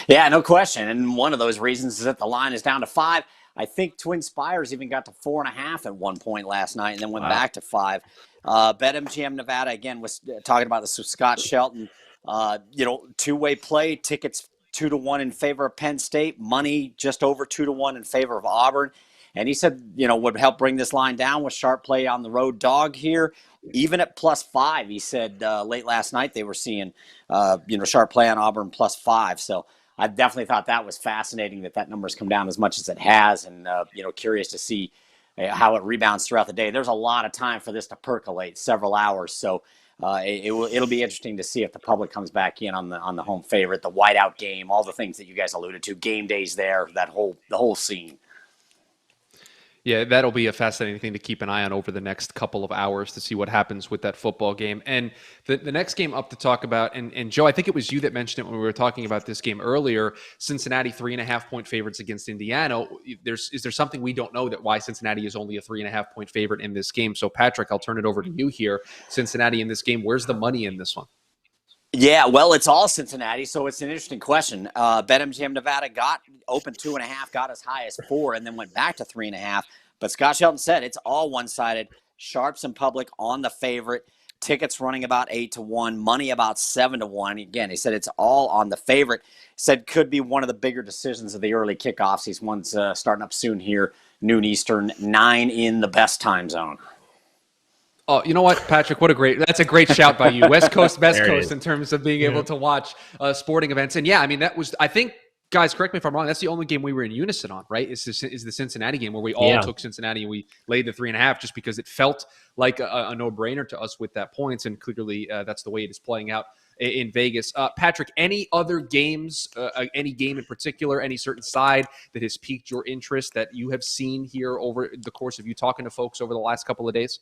Yeah, no question. And one of those reasons is that the line is down to 5. I think Twin Spires even got to 4.5 at one point last night and then went back to 5. BetMGM Nevada, again, was talking about this with Scott Shelton. Two-way play, tickets 2-1 in favor of Penn State, money just over 2-1 in favor of Auburn. And he said, what helped bring this line down was sharp play on the road dog here. Even at +5, he said late last night they were seeing, sharp play on Auburn +5. So I definitely thought that was fascinating that number's come down as much as it has, and curious to see how it rebounds throughout the day. There's a lot of time for this to percolate, several hours. So it'll be interesting to see if the public comes back in on the home favorite, the whiteout game, all the things that you guys alluded to. Game day's there, the whole scene. Yeah, that'll be a fascinating thing to keep an eye on over the next couple of hours to see what happens with that football game. And the next game up to talk about, and Joe, I think it was you that mentioned it when we were talking about this game earlier, Cincinnati 3.5-point favorites against Indiana. Is there something we don't know that why Cincinnati is only a 3.5-point favorite in this game? So Patrick, I'll turn it over to you here. Cincinnati in this game, where's the money in this one? Yeah, well, it's all Cincinnati, so it's an interesting question. BetMGM Nevada got open 2.5, got as high as 4, and then went back to 3.5. But Scott Shelton said it's all one-sided. Sharps and public on the favorite. Tickets running about 8-1, money about 7-1. Again, he said it's all on the favorite. Said could be one of the bigger decisions of the early kickoffs. These ones starting up soon here, noon Eastern, 9 in the best time zone. Oh, you know what, Patrick? That's a great shout by you. West Coast, best coast in terms of being able to watch sporting events. And yeah, I mean, I think, guys, correct me if I'm wrong, that's the only game we were in unison on, right? Is the Cincinnati game where we all took Cincinnati and we laid the 3.5 just because it felt like a no-brainer to us with that points. And clearly that's the way it is playing out in Vegas. Patrick, any other games, any game in particular, any certain side that has piqued your interest that you have seen here over the course of you talking to folks over the last couple of days?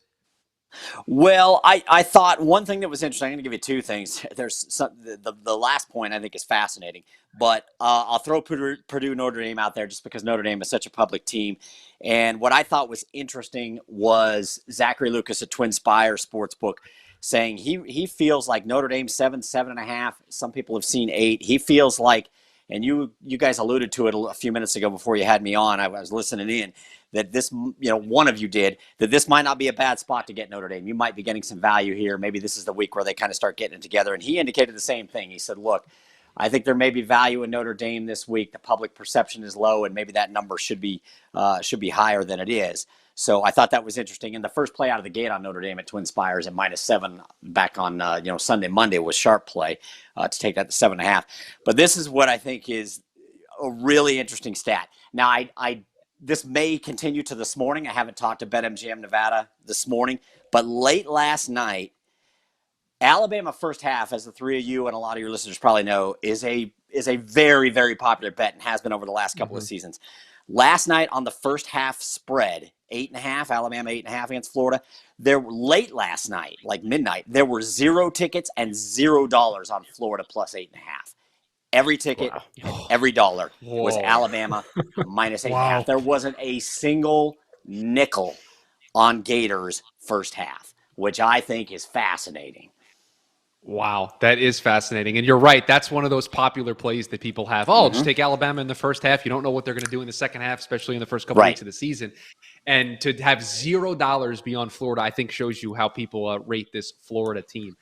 Well, I thought one thing that was interesting, I'm going to give you two things. There's the last point I think is fascinating, but I'll throw Purdue Notre Dame out there just because Notre Dame is such a public team. And what I thought was interesting was Zachary Lucas at Twin Spire Sportsbook saying he feels like Notre Dame 7.5. Some people have seen 8. He feels like, and you guys alluded to it a few minutes ago before you had me on, I was listening in, that this, one of you did, that this might not be a bad spot to get Notre Dame. You might be getting some value here. Maybe this is the week where they kind of start getting it together. And he indicated the same thing. He said, look, I think there may be value in Notre Dame this week. The public perception is low, and maybe that number should be higher than it is. So I thought that was interesting. And the first play out of the gate on Notre Dame at Twin Spires at -7 back on Sunday, Monday was sharp play to take that to 7.5. But this is what I think is a really interesting stat. Now this may continue to this morning. I haven't talked to BetMGM Nevada this morning, but late last night, Alabama first half, as the three of you and a lot of your listeners probably know, is a very, very popular bet and has been over the last couple of seasons. Last night on the first half spread, 8.5, Alabama 8.5 against Florida. Late last night, like midnight, there were 0 tickets and $0 on Florida plus 8.5. Every ticket, every dollar was Alabama minus 8.5. There wasn't a single nickel on Gators first half, which I think is fascinating. Wow, that is fascinating. And you're right. That's one of those popular plays that people have. Just take Alabama in the first half. You don't know what they're going to do in the second half, especially in the first couple weeks of the season. And to have $0 be on Florida, I think shows you how people rate this Florida team.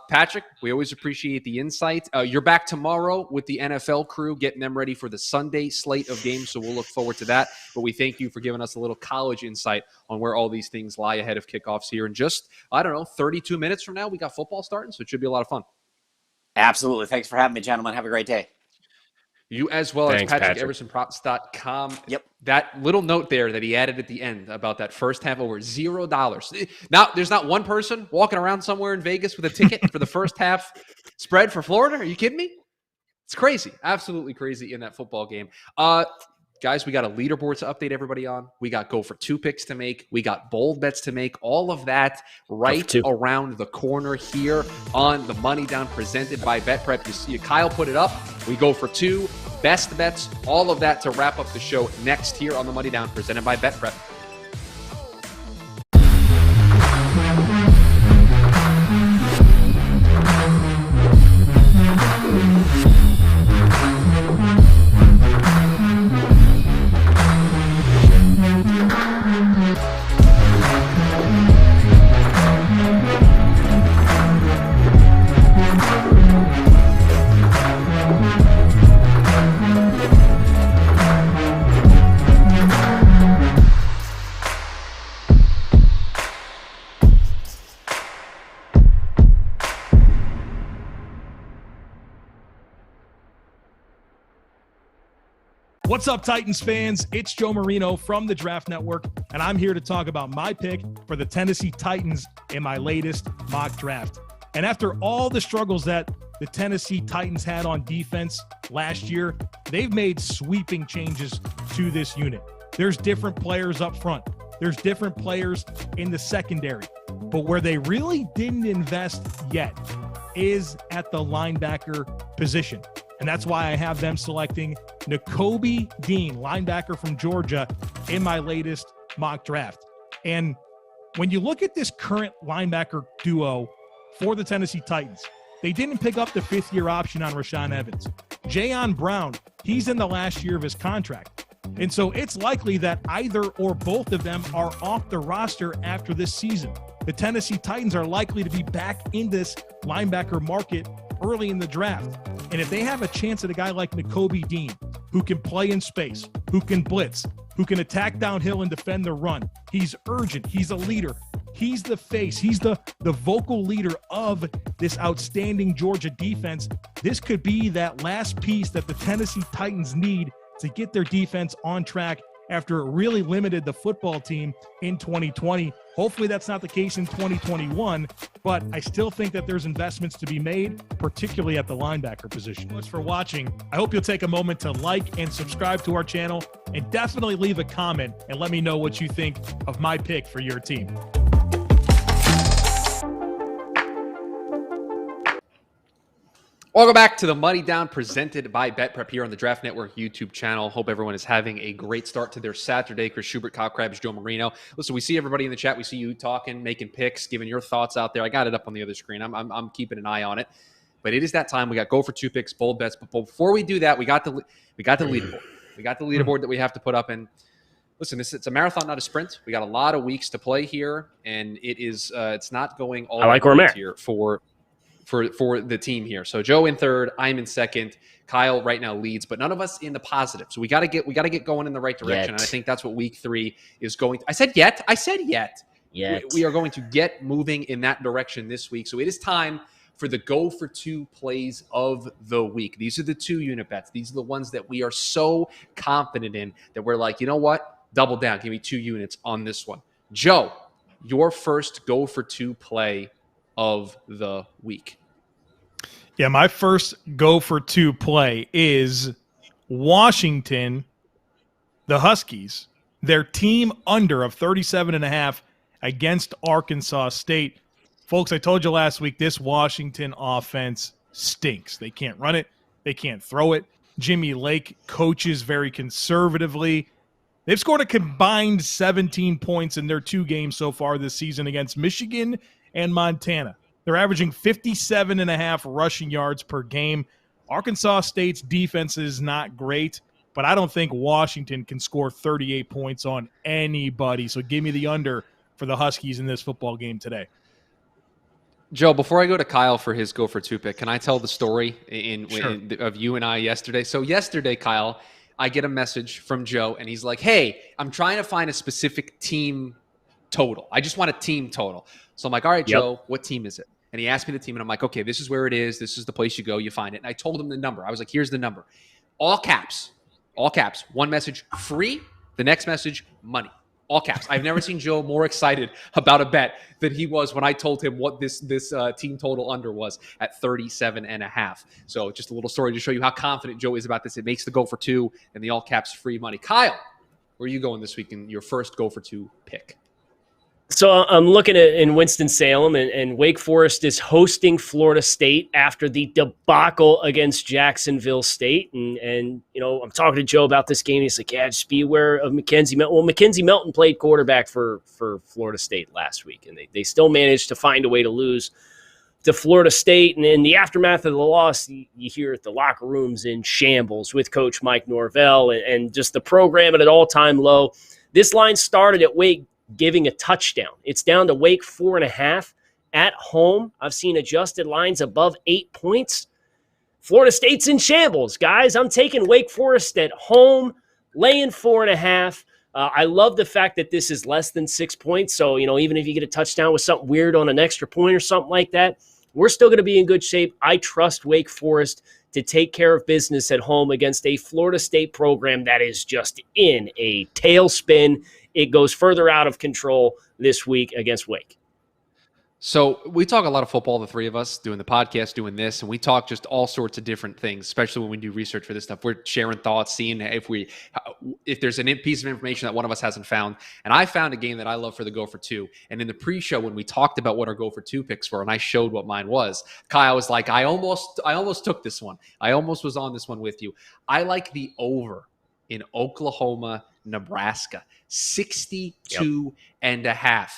Patrick, we always appreciate the insight. You're back tomorrow with the NFL crew, getting them ready for the Sunday slate of games, so we'll look forward to that. But we thank you for giving us a little college insight on where all these things lie ahead of kickoffs here. And just, 32 minutes from now, we got football starting, so it should be a lot of fun. Absolutely. Thanks for having me, gentlemen. Have a great day. You as well. Thanks, as PatrickEversonProps.com. Yep. That little note there that he added at the end about that first half over $0. Now, there's not one person walking around somewhere in Vegas with a ticket for the first half spread for Florida. Are you kidding me? It's crazy. Absolutely crazy in that football game. Guys, we got a leaderboard to update everybody on. We got go for 2 picks to make. We got bold bets to make. All of that right around the corner here on the Money Down presented by BetPrep. You see Kyle put it up. We go for 2 best bets. All of that to wrap up the show next here on the Money Down presented by BetPrep. What's up, Titans fans? It's Joe Marino from the Draft Network, and I'm here to talk about my pick for the Tennessee Titans in my latest mock draft. And after all the struggles that the Tennessee Titans had on defense last year, they've made sweeping changes to this unit. There's different players up front. There's different players in the secondary. But where they really didn't invest yet is at the linebacker position. And that's why I have them selecting Nakobe Dean, linebacker from Georgia, in my latest mock draft. And when you look at this current linebacker duo for the Tennessee Titans, they didn't pick up the fifth-year option on Rashaan Evans. Jayon Brown, he's in the last year of his contract. And so it's likely that either or both of them are off the roster after this season. The Tennessee Titans are likely to be back in this linebacker market early in the draft. And if they have a chance at a guy like Nakobe Dean, who can play in space, who can blitz, who can attack downhill and defend the run, he's urgent, he's a leader, he's the face, he's the vocal leader of this outstanding Georgia defense, this could be that last piece that the Tennessee Titans need to get their defense on track after it really limited the football team in 2020. Hopefully that's not the case in 2021, but I still think that there's investments to be made, particularly at the linebacker position. Thanks for watching. I hope you'll take a moment to like and subscribe to our channel, and definitely leave a comment and let me know what you think of my pick for your team. Welcome back to the Money Down presented by BetPrep here on the Draft Network YouTube channel. Hope everyone is having a great start to their Saturday. Chris Schubert, Kyle Krabs, Joe Marino. Listen, we see everybody in the chat. We see you talking, making picks, giving your thoughts out there. I got it up on the other screen. I'm keeping an eye on it. But it is that time. We got go for two picks, bold bets. But before we do that, we got the leaderboard. We got the leaderboard that we have to put up. And listen, it's a marathon, not a sprint. We got a lot of weeks to play here, and it's not going all here for the team here. So Joe in third, I'm in second. Kyle right now leads, but none of us in the positive. So we got to get going in the right direction. And I think that's what week 3 is going to. I said yet. We are going to get moving in that direction this week. So it is time for the go for 2 plays of the week. These are the 2 unit bets. These are the ones that we are so confident in that we're like, you know what? Double down. Give me 2 units on this one. Joe, your first go for 2 play of the week. Yeah, my first go for 2 play is Washington, the Huskies, their team under of 37.5 against Arkansas State. Folks, I told you last week, this Washington offense stinks. They can't run it. They can't throw it. Jimmy Lake coaches very conservatively. They've scored a combined 17 points in their 2 games so far this season against Michigan and Montana. They're averaging 57.5 rushing yards per game. Arkansas State's defense is not great, but I don't think Washington can score 38 points on anybody. So give me the under for the Huskies in this football game today. Joe, before I go to Kyle for his go for 2 pick, can I tell the story Sure. of you and I yesterday? So yesterday, Kyle, I get a message from Joe, and he's like, hey, I'm trying to find a specific team total. I just want a team total. So I'm like, all right, Joe, what team is it? And he asked me the team, and I'm like, okay, this is where it is. This is the place you go. You find it. And I told him the number. I was like, here's the number. All caps. One message, free. The next message, money. All caps. I've never seen Joe more excited about a bet than he was when I told him what this team total under was at 37.5. So just a little story to show you how confident Joe is about this. It makes the go for 2 and the all caps free money. Kyle, where are you going this week in your first go for 2 pick? So I'm looking at in Winston-Salem, and Wake Forest is hosting Florida State after the debacle against Jacksonville State. And you know, I'm talking to Joe about this game. He's like, yeah, just be aware of Mackenzie Melton. Well, Mackenzie Melton played quarterback for Florida State last week, and they still managed to find a way to lose to Florida State. And in the aftermath of the loss, you hear it, the locker room's in shambles with Coach Mike Norvell and just the program at an all-time low. This line started at Wake giving a touchdown. It's down to Wake 4.5 at home. I've seen adjusted lines above 8 points. Florida State's in shambles, guys. I'm taking Wake Forest at home, laying 4.5. I love the fact that this is less than 6 points. So, you know, even if you get a touchdown with something weird on an extra point or something like that, we're still going to be in good shape. I trust Wake Forest to take care of business at home against a Florida State program that is just in a tailspin. It goes further out of control this week against Wake. So we talk a lot of football, the three of us, doing the podcast, doing this, and we talk just all sorts of different things, especially when we do research for this stuff. We're sharing thoughts, seeing if there's a piece of information that one of us hasn't found. And I found a game that I love for the Go for Two. And in the pre-show, when we talked about what our Go for Two picks were, and I showed what mine was, Kyle was like, I almost took this one. I almost was on this one with you. I like the over in Oklahoma, Nebraska, 62.5.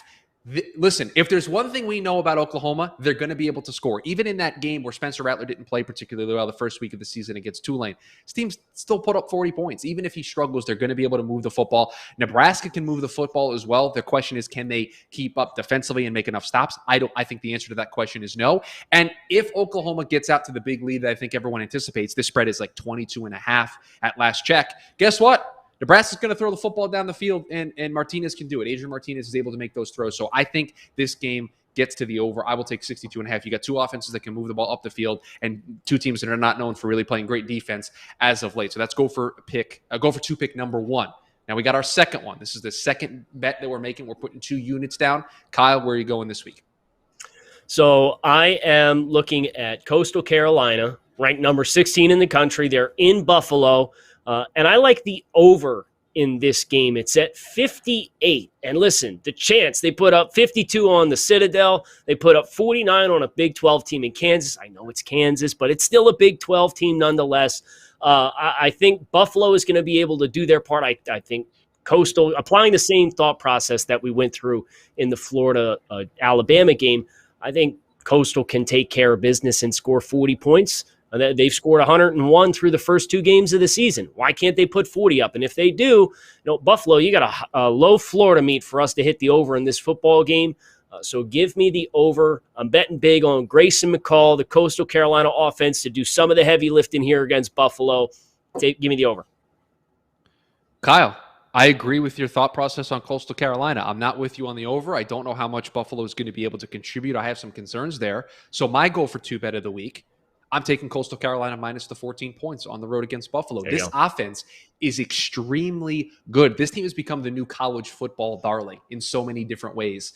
Listen, if there's one thing we know about Oklahoma, they're going to be able to score. Even in that game where Spencer Rattler didn't play particularly well the first week of the season against Tulane, his team still put up 40 points. Even if he struggles, they're going to be able to move the football. Nebraska can move the football as well. The question is, can they keep up defensively and make enough stops? I think the answer to that question is no. And if Oklahoma gets out to the big lead that I think everyone anticipates, this spread is like 22.5 at last check. Guess what? Nebraska's going to throw the football down the field, and Martinez can do it. Adrian Martinez is able to make those throws. So I think this game gets to the over. I will take 62.5. You got two offenses that can move the ball up the field and two teams that are not known for really playing great defense as of late. So that's go for two pick number one. Now we got our second one. This is the second bet that we're making. We're putting 2 units down. Kyle, where are you going this week? So I am looking at Coastal Carolina, ranked number 16 in the country. They're in Buffalo. And I like the over in this game. It's at 58. And listen, the chance, they put up 52 on the Citadel. They put up 49 on a Big 12 team in Kansas. I know it's Kansas, but it's still a Big 12 team nonetheless. I think Buffalo is going to be able to do their part. I think Coastal, applying the same thought process that we went through in the Florida-Alabama game, I think Coastal can take care of business and score 40 points. They've scored 101 through the first 2 games of the season. Why can't they put 40 up? And if they do, Buffalo, you got a low Florida meet for us to hit the over in this football game. So give me the over. I'm betting big on Grayson McCall, the Coastal Carolina offense, to do some of the heavy lifting here against Buffalo. Give me the over. Kyle, I agree with your thought process on Coastal Carolina. I'm not with you on the over. I don't know how much Buffalo is going to be able to contribute. I have some concerns there. So my Go for Two bet of the week, I'm taking Coastal Carolina minus the 14 points on the road against Buffalo. This offense is extremely good. This team has become the new college football darling in so many different ways.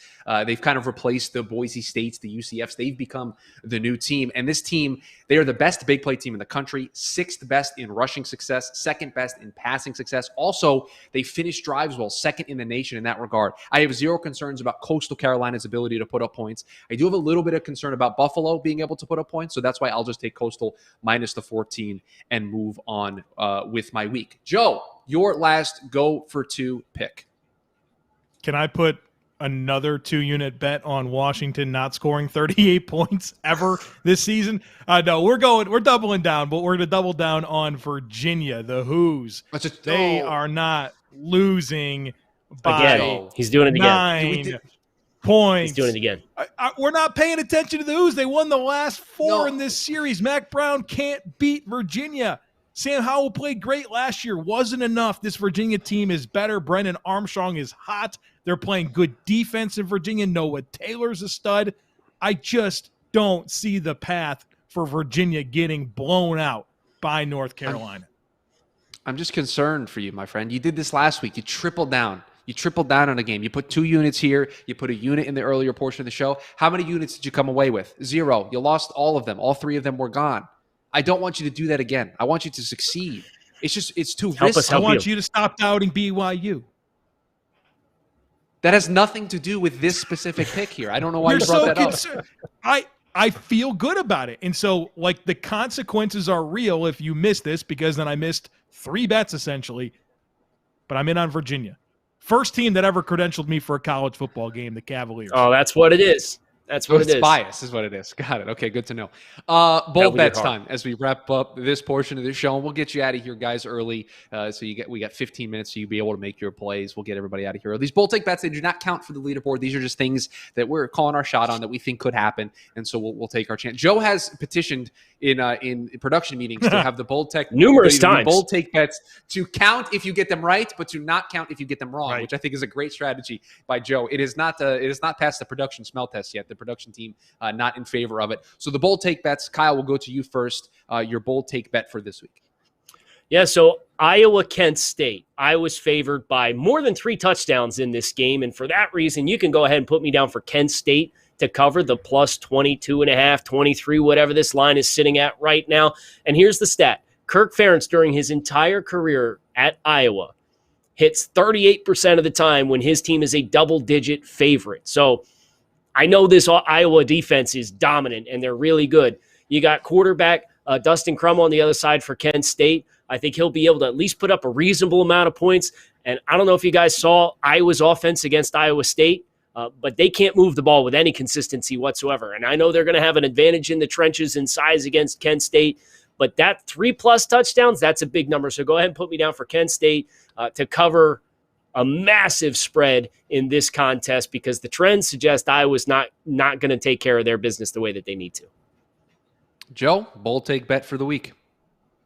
They've kind of replaced the Boise States, the UCFs. They've become the new team. And this team, they are the best big play team in the country, 6th best in rushing success, 2nd best in passing success. Also, they finish drives well, 2nd in the nation in that regard. I have zero concerns about Coastal Carolina's ability to put up points. I do have a little bit of concern about Buffalo being able to put up points, so that's why I'll just take Coastal minus the 14 and move on with my week. Joe, your last Go for Two pick. Can I put another 2-unit bet on Washington not scoring 38 points ever this season? No, we're doubling down, but we're going to double down on Virginia, the Who's. They are not losing by again. He's doing it again. 9 points. He's doing it again. We're not paying attention to the Who's. They won the last 4 in this series. Mac Brown can't beat Virginia. Sam Howell played great last year. Wasn't enough. This Virginia team is better. Brennan Armstrong is hot. They're playing good defense in Virginia. Noah Taylor's a stud. I just don't see the path for Virginia getting blown out by North Carolina. I'm just concerned for you, my friend. You did this last week. You tripled down. You tripled down on a game. You put 2 units here. You put a unit in the earlier portion of the show. How many units did you come away with? 0. You lost all of them. All 3 of them were gone. I don't want you to do that again. I want you to succeed. It's too risky. I want you to stop doubting BYU. That has nothing to do with this specific pick here. I don't know why you brought that up. I feel good about it. And so, the consequences are real if you miss this, because then I missed 3 bets essentially. But I'm in on Virginia. First team that ever credentialed me for a college football game, the Cavaliers. Oh, that's what it is. That's what it is. Bias is what it is. Got it. Okay, good to know. Bold bets time as we wrap up this portion of the show. And we'll get you out of here, guys, early. We got 15 minutes, so you'll be able to make your plays. We'll get everybody out of here. These bold take bets, they do not count for the leaderboard. These are just things that we're calling our shot on that we think could happen, and so we'll take our chance. Joe has petitioned in production meetings to have the bold take numerous times. Bold take bets to count if you get them right, but to not count if you get them wrong, which I think is a great strategy by Joe. It is not passed the production smell test yet. The production team not in favor of it. So the bold take bets, Kyle, will go to you first. Your bold take bet for this week. Yeah, so Iowa-Kent State. I was favored by more than 3 touchdowns in this game, and for that reason, you can go ahead and put me down for Kent State to cover the plus 22.5, 23, whatever this line is sitting at right now. And here's the stat. Kirk Ferentz, during his entire career at Iowa, hits 38% of the time when his team is a double-digit favorite. So I know this Iowa defense is dominant, and they're really good. You got quarterback Dustin Crum on the other side for Kent State. I think he'll be able to at least put up a reasonable amount of points. And I don't know if you guys saw Iowa's offense against Iowa State, but they can't move the ball with any consistency whatsoever. And I know they're going to have an advantage in the trenches and size against Kent State, but that 3+ touchdowns, that's a big number. So go ahead and put me down for Kent State to cover a massive spread in this contest, because the trends suggest Iowa's not going to take care of their business the way that they need to. Joe, bold take bet for the week.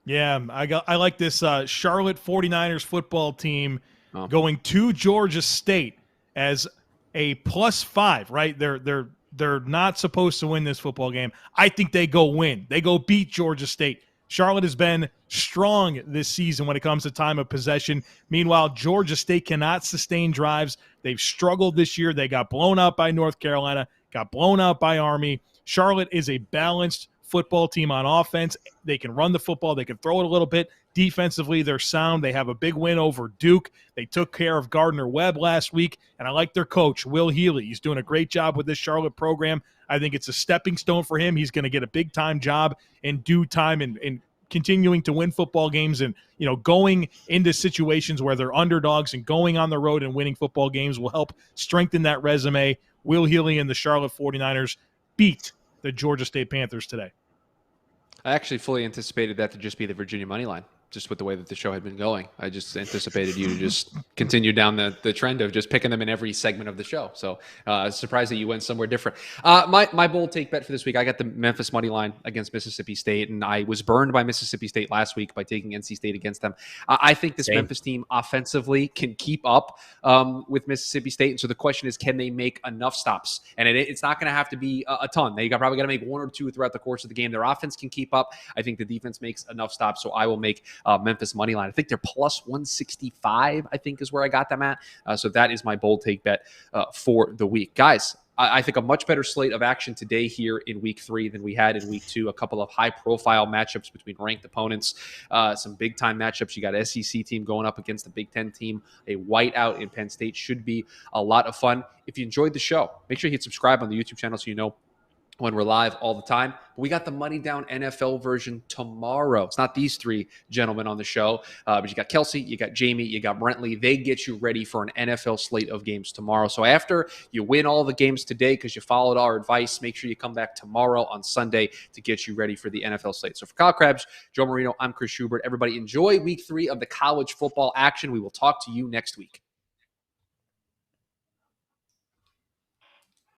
Yeah, I like this Charlotte 49ers football team going to Georgia State as a +5, right? They're not supposed to win this football game. I think they go win. They go beat Georgia State. Charlotte has been strong this season when it comes to time of possession. Meanwhile, Georgia State cannot sustain drives. They've struggled this year. They got blown out by North Carolina, got blown out by Army. Charlotte is a balanced football team on offense. They can run the football. They can throw it a little bit. Defensively, they're sound. They have a big win over Duke. They took care of Gardner-Webb last week, and I like their coach, Will Healy. He's doing a great job with this Charlotte program. I think it's a stepping stone for him. He's going to get a big-time job in due time and continuing to win football games and, going into situations where they're underdogs and going on the road and winning football games will help strengthen that resume. Will Healy and the Charlotte 49ers beat the Georgia State Panthers today. I actually fully anticipated that to just be the Virginia money line, just with the way that the show had been going. I just anticipated you to just continue down the trend of just picking them in every segment of the show. So surprised that you went somewhere different. My bold take bet for this week, I got the Memphis money line against Mississippi State, and I was burned by Mississippi State last week by taking NC State against them. I think this Memphis team offensively can keep up with Mississippi State, and so the question is, can they make enough stops? And it's not going to have to be a ton. They probably got to make 1 or 2 throughout the course of the game. Their offense can keep up. I think the defense makes enough stops, so I will make Memphis money line. I think they're plus 165, I think is where I got them at. So that is my bold take bet for the week. Guys, I think a much better slate of action today here in week 3 than we had in week 2. A couple of high-profile matchups between ranked opponents, some big-time matchups. You got an SEC team going up against a Big Ten team. A whiteout in Penn State should be a lot of fun. If you enjoyed the show, make sure you hit subscribe on the YouTube channel so you know when we're live all the time. We got the Money Down NFL version tomorrow. It's not these 3 gentlemen on the show, but you got Kelsey, you got Jamie, you got Brentley. They get you ready for an NFL slate of games tomorrow. So after you win all the games today because you followed our advice, make sure you come back tomorrow on Sunday to get you ready for the NFL slate. So for Kyle Krabs, Joe Marino, I'm Chris Schubert. Everybody enjoy week 3 of the college football action. We will talk to you next week.